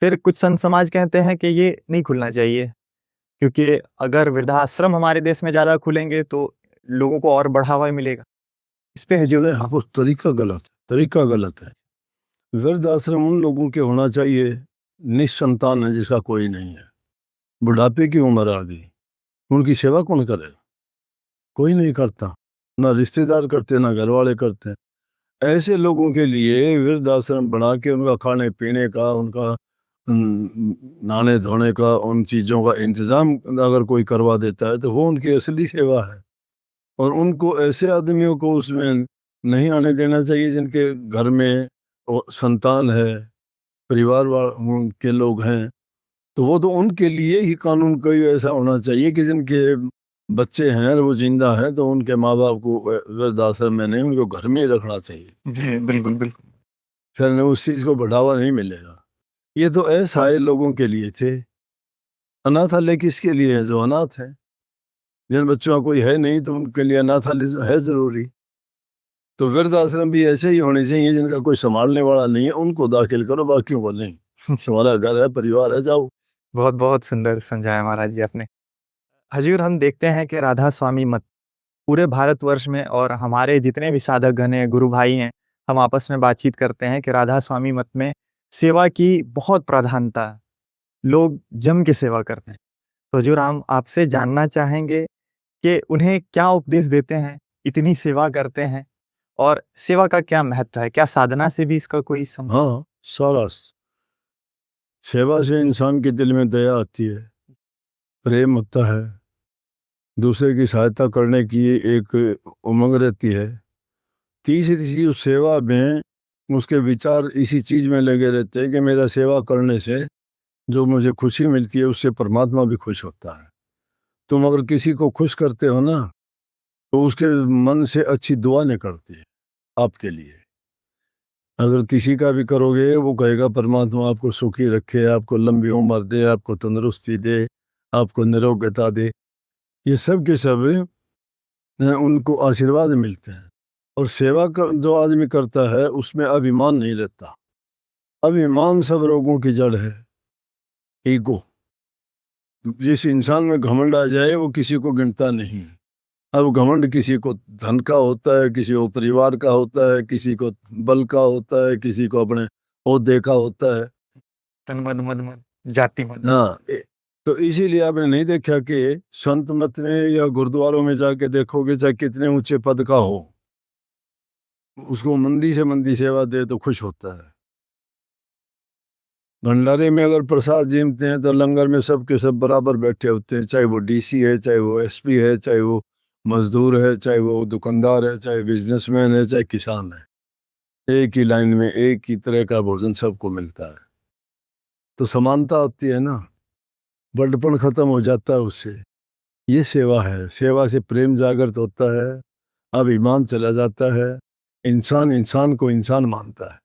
फिर कुछ संत समाज कहते हैं कि ये नहीं खुलना चाहिए, क्योंकि अगर वृद्धाश्रम हमारे देश में ज़्यादा खुलेंगे तो लोगों को और बढ़ावा मिलेगा। इस पे हजूर नहीं, वो तरीका गलत है। वृद्धाश्रम उन लोगों के होना चाहिए निसंतान है, जिसका कोई नहीं है, बुढ़ापे की उम्र आ गई, उनकी सेवा कौन करे? कोई नहीं करता, ना रिश्तेदार करते, ना घर वाले करते हैं। ऐसे लोगों के लिए वृद्धाश्रम बना के उनका खाने पीने का, उनका नहाने धोने का, उन चीज़ों का इंतज़ाम अगर कोई करवा देता है तो वो उनकी असली सेवा है। और उनको ऐसे आदमियों को उसमें नहीं आने देना चाहिए जिनके घर में संतान है, परिवार के लोग हैं, तो वो तो उनके लिए ही कानून कोई ऐसा होना चाहिए कि जिनके बच्चे हैं और वो जिंदा हैं तो उनके माँ बाप को वृद्धाश्रम में नहीं, उनको घर में ही रखना चाहिए। जी, बिल्कुल, बिल्कुल। फिर न उस चीज़ को बढ़ावा नहीं मिलेगा। ये तो असहाय लोगों के लिए थे। अनाथालय किसके लिए है? जो अनाथ है, जिन बच्चों का कोई है नहीं तो उनके लिए अनाथालय है ज़रूरी। तो वृद्धाश्रम भी ऐसे ही होने चाहिए, जिनका कोई संभालने वाला नहीं है उनको दाखिल करो, बाकियों को नहीं। तुम्हारा घर है, परिवार है, जाओ। बहुत-बहुत सुंदर समझाया महाराज जी आपने। हजूर, हम देखते हैं कि राधा स्वामी मत पूरे भारतवर्ष में और हमारे जितने भी साधकगण हैं, गुरु भाई हैं, हम आपस में बातचीत करते हैं कि राधा स्वामी मत में सेवा की बहुत प्राधान्यता है। लोग जम के सेवा करते हैं। तो हजूर, हम आपसे जानना चाहेंगे कि उन्हें क्या उपदेश देते हैं, इतनी सेवा करते हैं और सेवा का क्या महत्व है? क्या साधना से भी इसका कोई हाँ, सारा सेवा से इंसान के दिल में दया आती है, प्रेम होता है, दूसरे की सहायता करने की एक उमंग रहती है। तीसरी चीज, उस सेवा में उसके विचार इसी चीज में लगे रहते हैं कि मेरा सेवा करने से जो मुझे खुशी मिलती है उससे परमात्मा भी खुश होता है। तुम अगर किसी को खुश करते हो ना तो उसके मन से अच्छी दुआ निकलती है आपके लिए। अगर किसी का भी करोगे वो कहेगा परमात्मा आपको सुखी रखे, आपको लंबी उम्र दे, आपको तंदुरुस्ती दे, आपको निरोगता दे। ये सब के सब उनको आशीर्वाद मिलते हैं। और सेवा कर जो आदमी करता है उसमें अभिमान नहीं रहता। अभिमान सब रोगों की जड़ है, ईगो। जिस इंसान में घमंड आ जाए वो किसी को गिनता नहीं है। अब घमंड किसी को धन का होता है, किसी को परिवार का होता है, किसी को बल का होता है, किसी को अपने ओहदे का होता है। तन मद मद मद जाति मद। हाँ, तो इसीलिए आपने नहीं देखा कि संत मत में या गुरुद्वारों में जाके देखोगे चाहे कितने ऊंचे पद का हो, उसको मंदी से मंदी सेवा दे तो खुश होता है। भंडारे में अगर प्रसाद जीमते हैं तो लंगर में सब के सब बराबर बैठे होते हैं, चाहे वो डीसी है, चाहे वो एसपी है, चाहे वो मजदूर है, चाहे वो दुकानदार है, चाहे बिजनेसमैन है, चाहे किसान है। एक ही लाइन में एक ही तरह का भोजन सबको मिलता है। तो समानता आती है ना, बड़पन खत्म हो जाता है उससे। ये सेवा है, सेवा से प्रेम जागृत होता है, अभिमान चला जाता है, इंसान इंसान को इंसान मानता है।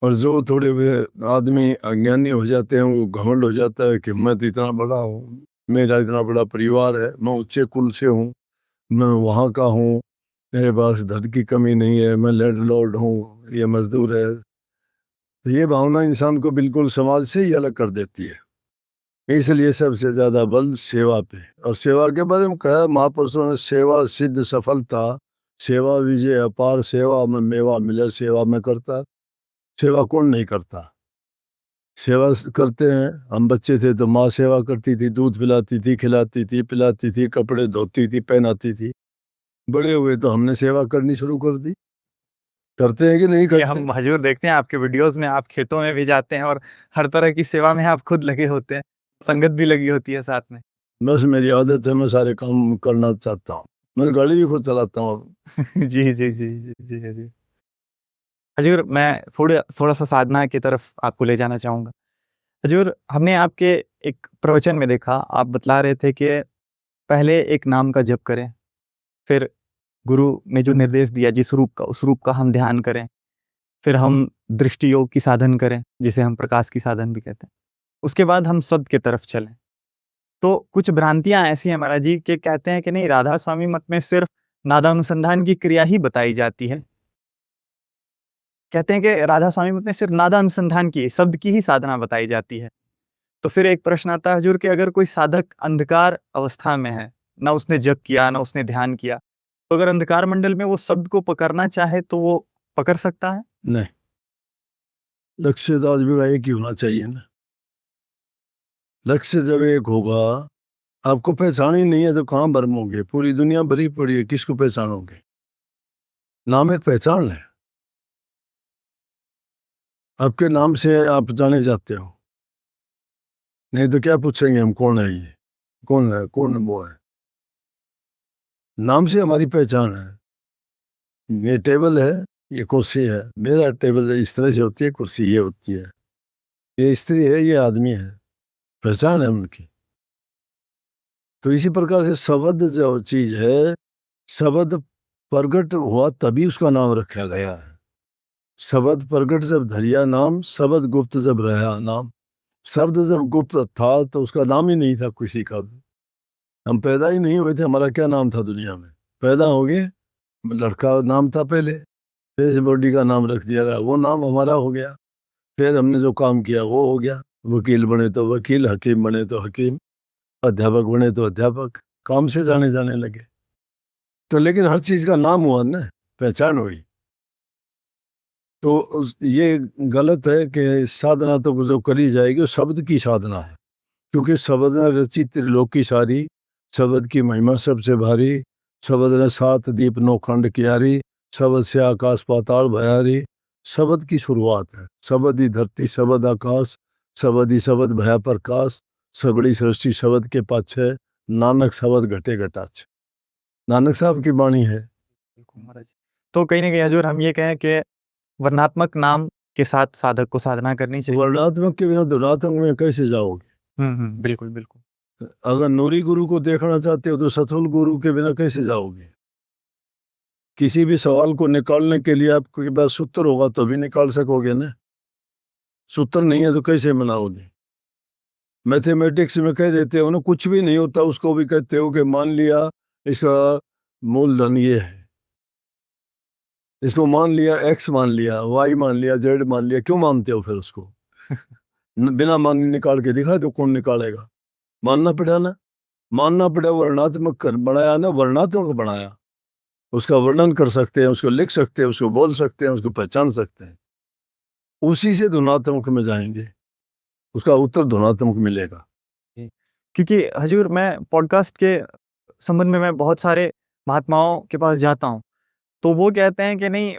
और जो थोड़े वे आदमी अज्ञानी हो जाते हैं, वो घमंड हो जाता है कि मैं तो इतना बड़ा हूँ, मेरा इतना बड़ा परिवार है, मैं ऊंचे कुल से हूँ, मैं वहाँ का हूँ, मेरे पास धन की कमी नहीं है, मैं लैंडलॉर्ड हूँ, ये मजदूर है। तो ये भावना इंसान को बिल्कुल समाज से ही अलग कर देती है। इसलिए सबसे ज़्यादा बल सेवा पे। और सेवा के बारे में कहा महापुरुषों ने, सेवा सिद्ध सफलता, सेवा विजय अपार, सेवा में मेवा मिले, सेवा में करता। सेवा कौन नहीं करता? सेवा करते हैं। हम बच्चे थे तो माँ सेवा करती थी, दूध पिलाती थी, खिलाती थी, पिलाती थी, कपड़े धोती थी, पहनाती थी। बड़े हुए तो हमने सेवा करनी शुरू कर दी। करते हैं कि नहीं ये करते? हम हजूर देखते हैं आपके वीडियोस में, आप खेतों में भी जाते हैं और हर तरह की सेवा में आप खुद लगे होते हैं, संगत भी लगी होती है साथ में। बस मेरी आदत है, मैं सारे काम करना चाहता हूँ। मैं गाड़ी भी खुद चलाता हूँ अब। जी, जी, जी, जी, जी, जी। हजूर मैं थोड़ा-सा साधना की तरफ आपको ले जाना चाहूँगा। हजूर हमने आपके एक प्रवचन में देखा, आप बतला रहे थे कि पहले एक नाम का जप करें, फिर गुरु ने जो निर्देश दिया जिस रूप का, उस रूप का हम ध्यान करें, फिर हम दृष्टि योग की साधन करें, जिसे हम प्रकाश की साधन भी कहते हैं। उसके बाद हम शब्द की तरफ चलें। तो कुछ भ्रांतियाँ ऐसी हैं महाराज जी कि कहते हैं कि नहीं, राधा स्वामी मत में सिर्फ नादानुसंधान की क्रिया ही बताई जाती है। कहते हैं कि राधा स्वामी मत में सिर्फ नादानुसंधान की, शब्द की ही साधना बताई जाती है। तो फिर एक प्रश्न आता है हजूर कि अगर कोई साधक अंधकार अवस्था में है, ना उसने जप किया, ना उसने ध्यान किया, तो अगर अंधकार मंडल में वो शब्द को पकड़ना चाहे तो वो पकड़ सकता है? नहीं, लक्ष्य तो आदमी का एक ही होना चाहिए ना। लक्ष्य जब एक होगा, आपको पहचान ही नहीं है तो कहाँ भरमोगे? पूरी दुनिया भरी पड़ी है, किसको पहचानोगे? नाम एक पहचान है। आपके नाम से आप जाने जाते हो, नहीं तो क्या पूछेंगे हम कौन है ये, कौन है, कौन वो है? नाम से हमारी पहचान है। ये टेबल है, ये कुर्सी है। मेरा टेबल इस तरह से होती है, कुर्सी ये होती है। ये स्त्री है, ये आदमी है, पहचान है उनकी। तो इसी प्रकार से शब्द जो चीज है, शब्द प्रगट हुआ तभी उसका नाम रखा गया है। शब्द प्रगट जब धरिया नाम, शब्द गुप्त जब रहा नाम। शब्द जब गुप्त था तो उसका नाम ही नहीं था किसी का भी। हम पैदा ही नहीं हुए थे, हमारा क्या नाम था दुनिया में? पैदा हो गए, लड़का नाम था पहले, फिर इस बॉडी का नाम रख दिया गया, वो नाम हमारा हो गया। फिर हमने जो काम किया वो हो गया। वकील बने तो वकील, हकीम बने तो हकीम, अध्यापक बने तो अध्यापक, काम से जाने जाने लगे। तो लेकिन हर चीज़ का नाम हुआ ना, पहचान हुई। तो ये गलत है कि साधना तो जो करी जाएगी वो शब्द की साधना है, क्योंकि शब्द ने रची त्रिलोक की सारी, शब्द की महिमा सबसे भारी, शब्द ने सात दीप नौखंड कियारी, शब्द से आकाश पाताल भयारी। शब्द की शुरुआत है, शब्द ही धरती, शब्द आकाश, शब्द ही शब्द भया प्रकाश, सगड़ी सृष्टि शब्द के पाछे, नानक शब्द घटे घटाच। नानक साहब की वाणी है। महाराज, तो कहीं ना कहीं हजूर हम ये कहें कि वर्णात्मक नाम के साथ साधक को साधना करनी चाहिए। वर्णात्मक के बिना धुनात्मक में कैसे जाओगे? बिल्कुल बिल्कुल। अगर नूरी गुरु को देखना चाहते हो तो सतुल गुरु के बिना कैसे जाओगे? किसी भी सवाल को निकालने के लिए आपके पास सूत्र होगा तो भी निकाल सकोगे ना। सूत्र नहीं है तो कैसे बनाओगे? मैथमेटिक्स में कह देते हो ना, कुछ भी नहीं होता उसको भी कहते हो कि मान लिया इसका मूलधन ये है, इसको मान लिया, एक्स मान लिया, वाई मान लिया, जेड मान लिया। क्यों मानते हो फिर उसको? बिना मान निकाल के दिखा तो कौन निकालेगा? मानना पड़ा ना, मानना पड़ा। वर्णात्मक कर बनाया ना, वर्णात्मक बनाया। उसका वर्णन कर सकते हैं, उसको लिख सकते हैं, उसको बोल सकते हैं, उसको पहचान सकते हैं। उसी से धुनात्मक में जाएंगे, उसका उत्तर धुनात्मक मिलेगा। क्योंकि हजूर मैं पॉडकास्ट के संबंध में मैं बहुत सारे महात्माओं के पास जाता हूँ, तो वो कहते हैं कि नहीं,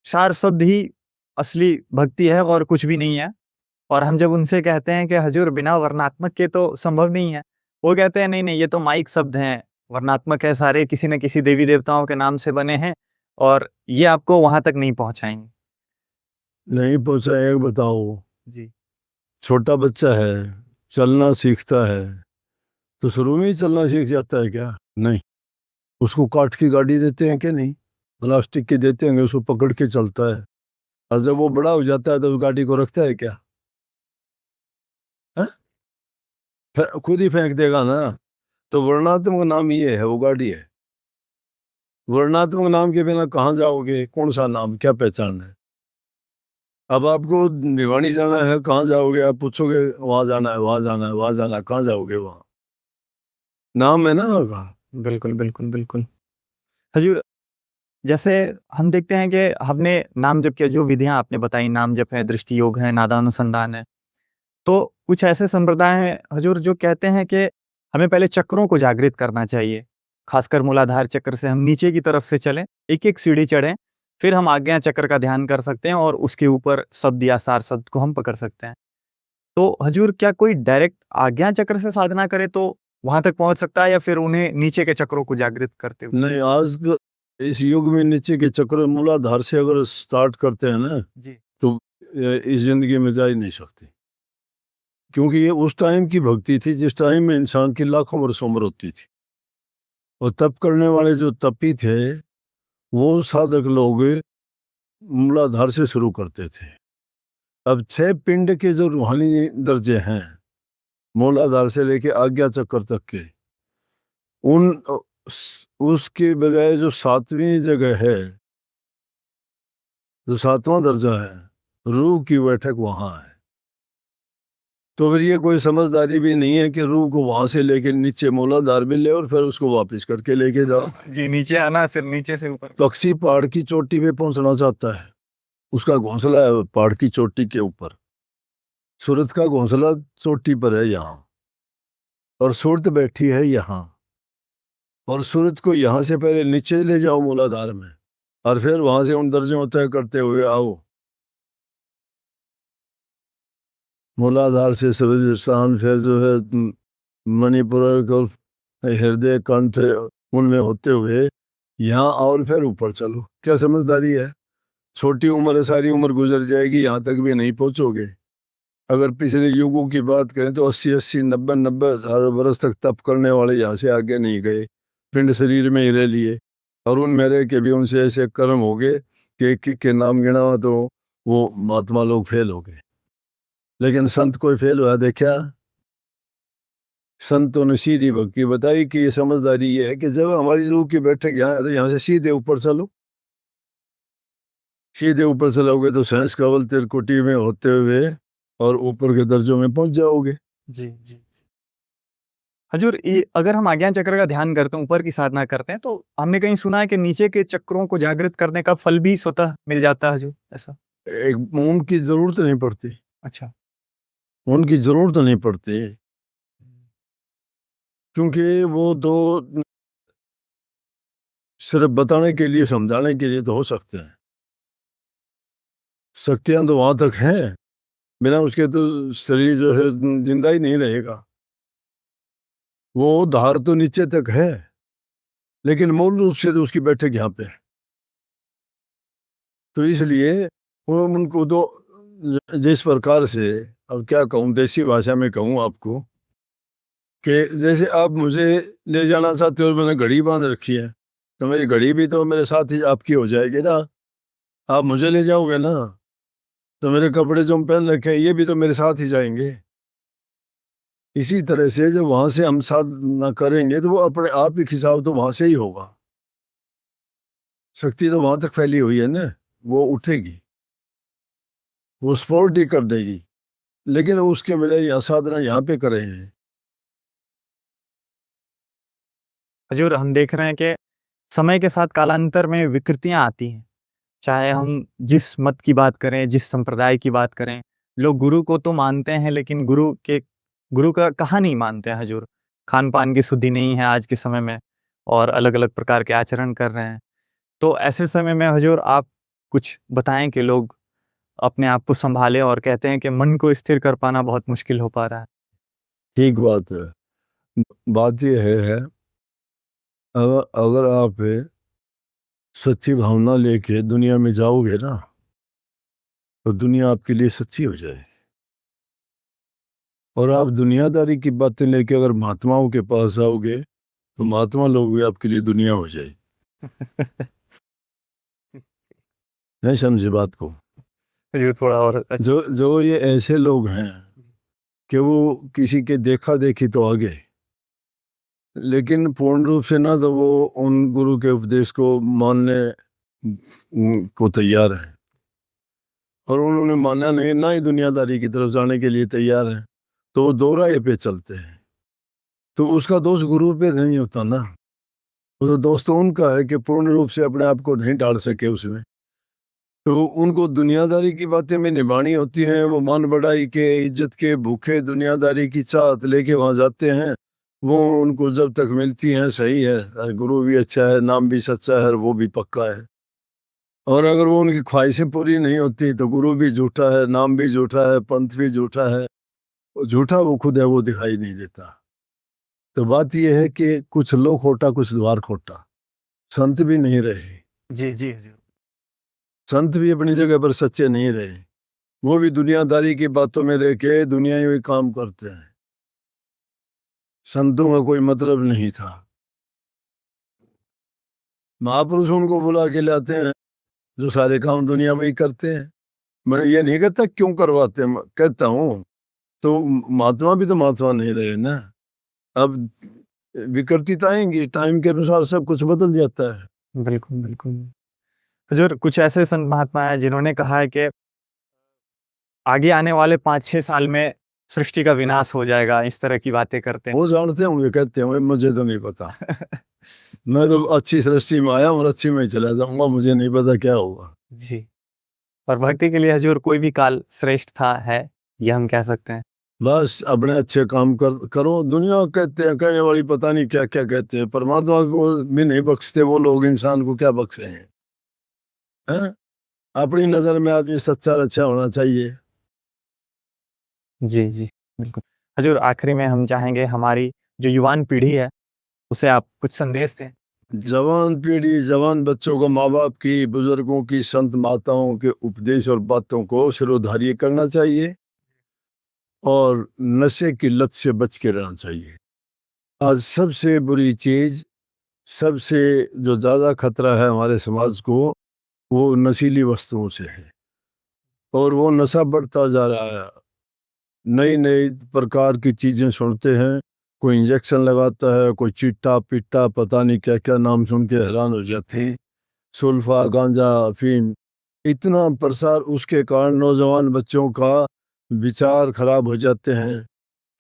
चार शब्द ही असली भक्ति है और कुछ भी नहीं है। और हम जब उनसे कहते हैं कि हजूर बिना वर्णात्मक के तो संभव नहीं है, वो कहते हैं नहीं नहीं, ये तो माइक शब्द हैं, वर्णात्मक है, सारे किसी न किसी देवी देवताओं के नाम से बने हैं और ये आपको वहां तक नहीं पहुंचाएंगे। नहीं पहुंचाएगा? बताओ, जी। छोटा बच्चा है, चलना सीखता है तो शुरू में ही चलना सीख जाता है क्या? नहीं, उसको काठ की गाड़ी देते हैं कि नहीं, प्लास्टिक की देते हैं, उसको पकड़ के चलता है। और जब वो बड़ा हो जाता है तो उस गाड़ी को रखता है क्या? खुद ही फेंक देगा ना। तो वर्णात्मक नाम ये है, वो गाड़ी है। वर्णात्मक नाम के बिना कहाँ जाओगे? कौन सा नाम, क्या पहचान है? अब आपको भिवानी जाना है, कहाँ जाओगे? आप पूछोगे वहां जाना है, वहां जाना है, वहां जाना है, कहाँ जाओगे? वहां नाम है ना का। बिल्कुल बिल्कुल बिल्कुल। हजूर जैसे हम देखते हैं कि हमने नाम जप किया, जो विधियां आपने बताई, नाम जप है, दृष्टि योग है, नादानुसंधान है, तो कुछ ऐसे संप्रदाय हैं हजूर जो कहते हैं कि हमें पहले चक्रों को जागृत करना चाहिए, खासकर मूलाधार चक्र से हम नीचे की तरफ से चलें, एक एक सीढ़ी चढ़ें, फिर हम आज्ञा चक्र का ध्यान कर सकते हैं और उसके ऊपर शब्द या सार शब्द को हम पकड़ सकते हैं। तो हजूर क्या कोई डायरेक्ट आज्ञा चक्र से साधना करे तो वहां तक पहुंच सकता है, या फिर उन्हें नीचे के चक्रों को जागृत करते हुए? नहीं, आज इस युग में नीचे के चक्र मूलाधार से अगर स्टार्ट करते हैं ना, जी तो इस जिंदगी में जा ही नहीं सकती, क्योंकि ये उस टाइम की भक्ति थी जिस टाइम में इंसान की लाखों वर्ष उम्र होती थी। और तप करने वाले जो तपी थे वो साधक लोग मूलाधार से शुरू करते थे। अब 6 पिंड के जो रूहानी दर्जे हैं मूलाधार से लेके आज्ञा चक्र तक के, उन उसके बजाय जो 7वीं जगह है, जो 7वां दर्जा है, रूह की बैठक वहां है। तो फिर ये कोई समझदारी भी नहीं है कि रूह को वहां से लेके नीचे मूलाधार में ले और फिर उसको वापस करके लेके जाओ। जी, नीचे आना, फिर नीचे से ऊपर। पक्षी पहाड़ की चोटी पे पहुंचना चाहता है, उसका घोंसला है पहाड़ की चोटी के ऊपर, सूरत का घोंसला चोटी पर है यहाँ, और सूरत बैठी है यहाँ, और सूरत को यहाँ से पहले नीचे ले जाओ मूलाधार में, और फिर वहां से उन दर्जों तय करते हुए आओ। मूलाधार से सूरज स्थान, फिर जो है मणिपुर, हृदय, कंठ, उनमें होते हुए यहाँ और फिर ऊपर चलो। क्या समझदारी है? छोटी उम्र है, सारी उम्र गुजर जाएगी, यहाँ तक भी नहीं पहुंचोगे। अगर पिछले युगों की बात करें तो 80-80, 90-90 हज़ार वर्ष तक तप करने वाले यहाँ से आगे नहीं गए, पिंड शरीर में ही रह लिए, और उनमें रह के भी उनसे ऐसे कर्म हो गए कि एक के नाम गिना हुआ तो वो महात्मा लोग फेल हो गए। लेकिन संत कोई फेल हुआ देखा? संतों ने सीधी भक्ति बताई कि ये समझदारी ये है कि जब हमारी रूह की बैठक यहाँ है तो यहाँ से सीधे ऊपर चलो। सीधे ऊपर चलोगे तो सहस कवल त्रिकुटी में होते हुए और ऊपर के दर्जों में पहुंच जाओगे। जी जी हजूर, अगर हम आज्ञा चक्र का ध्यान करते हैं, ऊपर की साधना करते हैं, तो हमने कहीं सुना है कि नीचे के चक्रों को जागृत करने का फल भी स्वतः मिल जाता है हजूर, ऐसा? एक उनकी जरूरत नहीं पड़ती, अच्छा। उनकी जरूरत नहीं पड़ती, क्योंकि वो तो सिर्फ बताने के लिए, समझाने के लिए तो हो सकते हैं। शक्तियां तो वहां तक हैं, बिना उसके तो शरीर जो है जिंदा ही नहीं रहेगा। वो धार तो नीचे तक है, लेकिन मूल रूप से तो उसकी बैठक यहाँ पे है। तो इसलिए उनको तो जिस प्रकार से, अब क्या कहूँ, देसी भाषा में कहूँ आपको, कि जैसे आप मुझे ले जाना चाहते हो और मैंने घड़ी बांध रखी है, तो मेरी घड़ी भी तो मेरे साथ ही आपकी हो जाएगी ना। आप मुझे ले जाओगे ना, तो मेरे कपड़े जो हम पहन रखे हैं ये भी तो मेरे साथ ही जाएंगे। इसी तरह से जब वहां से हम साथ ना करेंगे तो वो अपने आप ही खिंचाव तो वहां से ही होगा। शक्ति तो वहां तक फैली हुई है ना, वो उठेगी, वो स्पोर्ट ही कर देगी, लेकिन उसके बजाय यहाँ साधना यहाँ पे करेंगे। हजूर, हम देख रहे हैं कि समय के साथ कालांतर में विकृतियां आती हैं, चाहे हम जिस मत की बात करें, जिस संप्रदाय की बात करें। लोग गुरु को तो मानते हैं, लेकिन गुरु का कहा नहीं मानते हैं हजूर। खान पान की शुद्धि नहीं है आज के समय में, और अलग अलग प्रकार के आचरण कर रहे हैं। तो ऐसे समय में हजूर आप कुछ बताएं कि लोग अपने आप को संभालें, और कहते हैं कि मन को स्थिर कर पाना बहुत मुश्किल हो पा रहा है। ठीक बात है। बात यह है, अगर आप सच्ची भावना लेके दुनिया में जाओगे ना, तो दुनिया आपके लिए सच्ची हो जाए। और आप दुनियादारी की बातें लेके अगर महात्माओं के पास आओगे तो महात्मा लोग भी आपके लिए दुनिया हो जाए। नहीं समझे बात को? हजूर थोड़ा और जो ये ऐसे लोग हैं कि वो किसी के देखा देखी तो आगे, लेकिन पूर्ण रूप से ना तो वो उन गुरु के उपदेश को मानने को तैयार है, और उन्होंने माना नहीं, ना ही दुनियादारी की तरफ जाने के लिए तैयार है, तो वो दो राह पे चलते हैं। तो उसका दोष गुरु पे नहीं होता ना, वो तो दोष तो उनका है कि पूर्ण रूप से अपने आप को नहीं डाल सके उसमें। तो उनको दुनियादारी की बातें में निभानी होती हैं। वो मान बढ़ाई के, इज्जत के भूखे दुनियादारी की चाहत लेके वहाँ जाते हैं। वो उनको जब तक मिलती हैं सही है, गुरु भी अच्छा है, नाम भी सच्चा है और वो भी पक्का है। और अगर वो उनकी ख्वाहिशें पूरी नहीं होती तो गुरु भी झूठा है, नाम भी झूठा है, पंथ भी झूठा है। वो झूठा वो खुद है, वो दिखाई नहीं देता। तो बात यह है कि कुछ लोग खोटा कुछ द्वार खोटा, संत भी नहीं रहे, जी जी जी। संत भी अपनी जगह पर सच्चे नहीं रहे। वो भी दुनियादारी की बातों में रह के दुनियावी काम करते हैं। संतों का कोई मतलब नहीं था। महापुरुष उनको बुला के लाते हैं जो सारे काम दुनिया में ही करते हैं। मैं ये नहीं कहता क्यों करवाते हैं, कहता हूँ तो महात्मा भी तो महात्मा नहीं रहे ना। अब विकृतिता आएंगी, टाइम के अनुसार सब कुछ बदल जाता है। बिल्कुल बिल्कुल। हजूर, कुछ ऐसे संत महात्मा हैं जिन्होंने कहा है कि आगे आने वाले 5-6 साल में सृष्टि का विनाश हो जाएगा, इस तरह की बातें करते हैं। वो जानते होंगे, कहते होंगे, मुझे तो नहीं पता। मैं तो अच्छी सृष्टि में आया और अच्छी में ही चला जाऊंगा, मुझे नहीं पता क्या होगा। जी। और भक्ति के लिए हजूर कोई भी काल श्रेष्ठ था, है, ये हम कह सकते हैं। बस अपने अच्छे काम करो। दुनिया कहते हैं, कहने वाली पता नहीं क्या क्या कहते हैं, परमात्मा को भी नहीं बख्शते वो लोग, इंसान को क्या बख्शे हैं? अपनी नज़र में आदमी सच्चा अच्छा होना चाहिए। जी जी बिल्कुल। हजूर, आखिरी में हम चाहेंगे हमारी जो युवान पीढ़ी है उसे आप कुछ संदेश दें। जवान पीढ़ी, जवान बच्चों को माँ बाप की, बुजुर्गों की, संत माताओं के उपदेश और बातों को सिरोधार्य करना चाहिए और नशे की लत से बच के रहना चाहिए। आज सबसे बुरी चीज़, सबसे जो ज़्यादा खतरा है हमारे समाज को, वो नशीली वस्तुओं से है। और वो नशा बढ़ता जा रहा है। नई नई प्रकार की चीज़ें सुनते हैं, कोई इंजेक्शन लगाता है, कोई चिट्टा पिट्टा, पता नहीं क्या क्या नाम सुन के हैरान हो जाते हैं। सुल्फा, गांजा, अफीम, इतना प्रसार, उसके कारण नौजवान बच्चों का विचार खराब हो जाते हैं।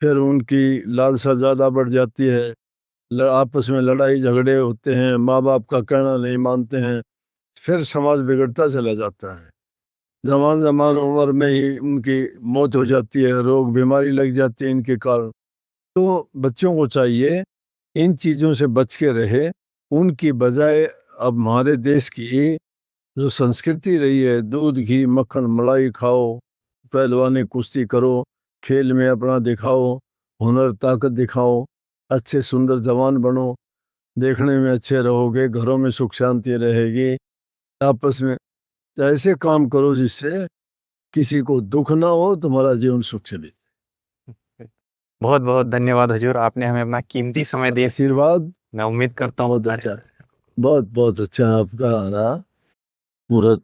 फिर उनकी लालसा ज़्यादा बढ़ जाती है, आपस में लड़ाई झगड़े होते हैं, माँ बाप का कहना नहीं मानते हैं, फिर समाज बिगड़ता चला जाता है। जवान उम्र में ही उनकी मौत हो जाती है, रोग बीमारी लग जाती है इनके कारण। तो बच्चों को चाहिए इन चीज़ों से बच के रहे। उनकी बजाय अब हमारे देश की जो संस्कृति रही है, दूध घी मक्खन मलाई खाओ, पहलवानी कुश्ती करो, खेल में अपना दिखाओ, हुनर ताकत दिखाओ, अच्छे सुंदर जवान बनो, देखने में अच्छे रहोगे, घरों में सुख शांति रहेगी, आपस में ऐसे काम करो जिससे किसी को दुख ना हो, तुम्हारा जीवन सुख से बीते। बहुत बहुत धन्यवाद हजूर, आपने हमें अपना कीमती समय दिया। आशीर्वाद। मैं उम्मीद करता हूँ बहुत अच्छा, बहुत बहुत अच्छा आपका रहा पूरा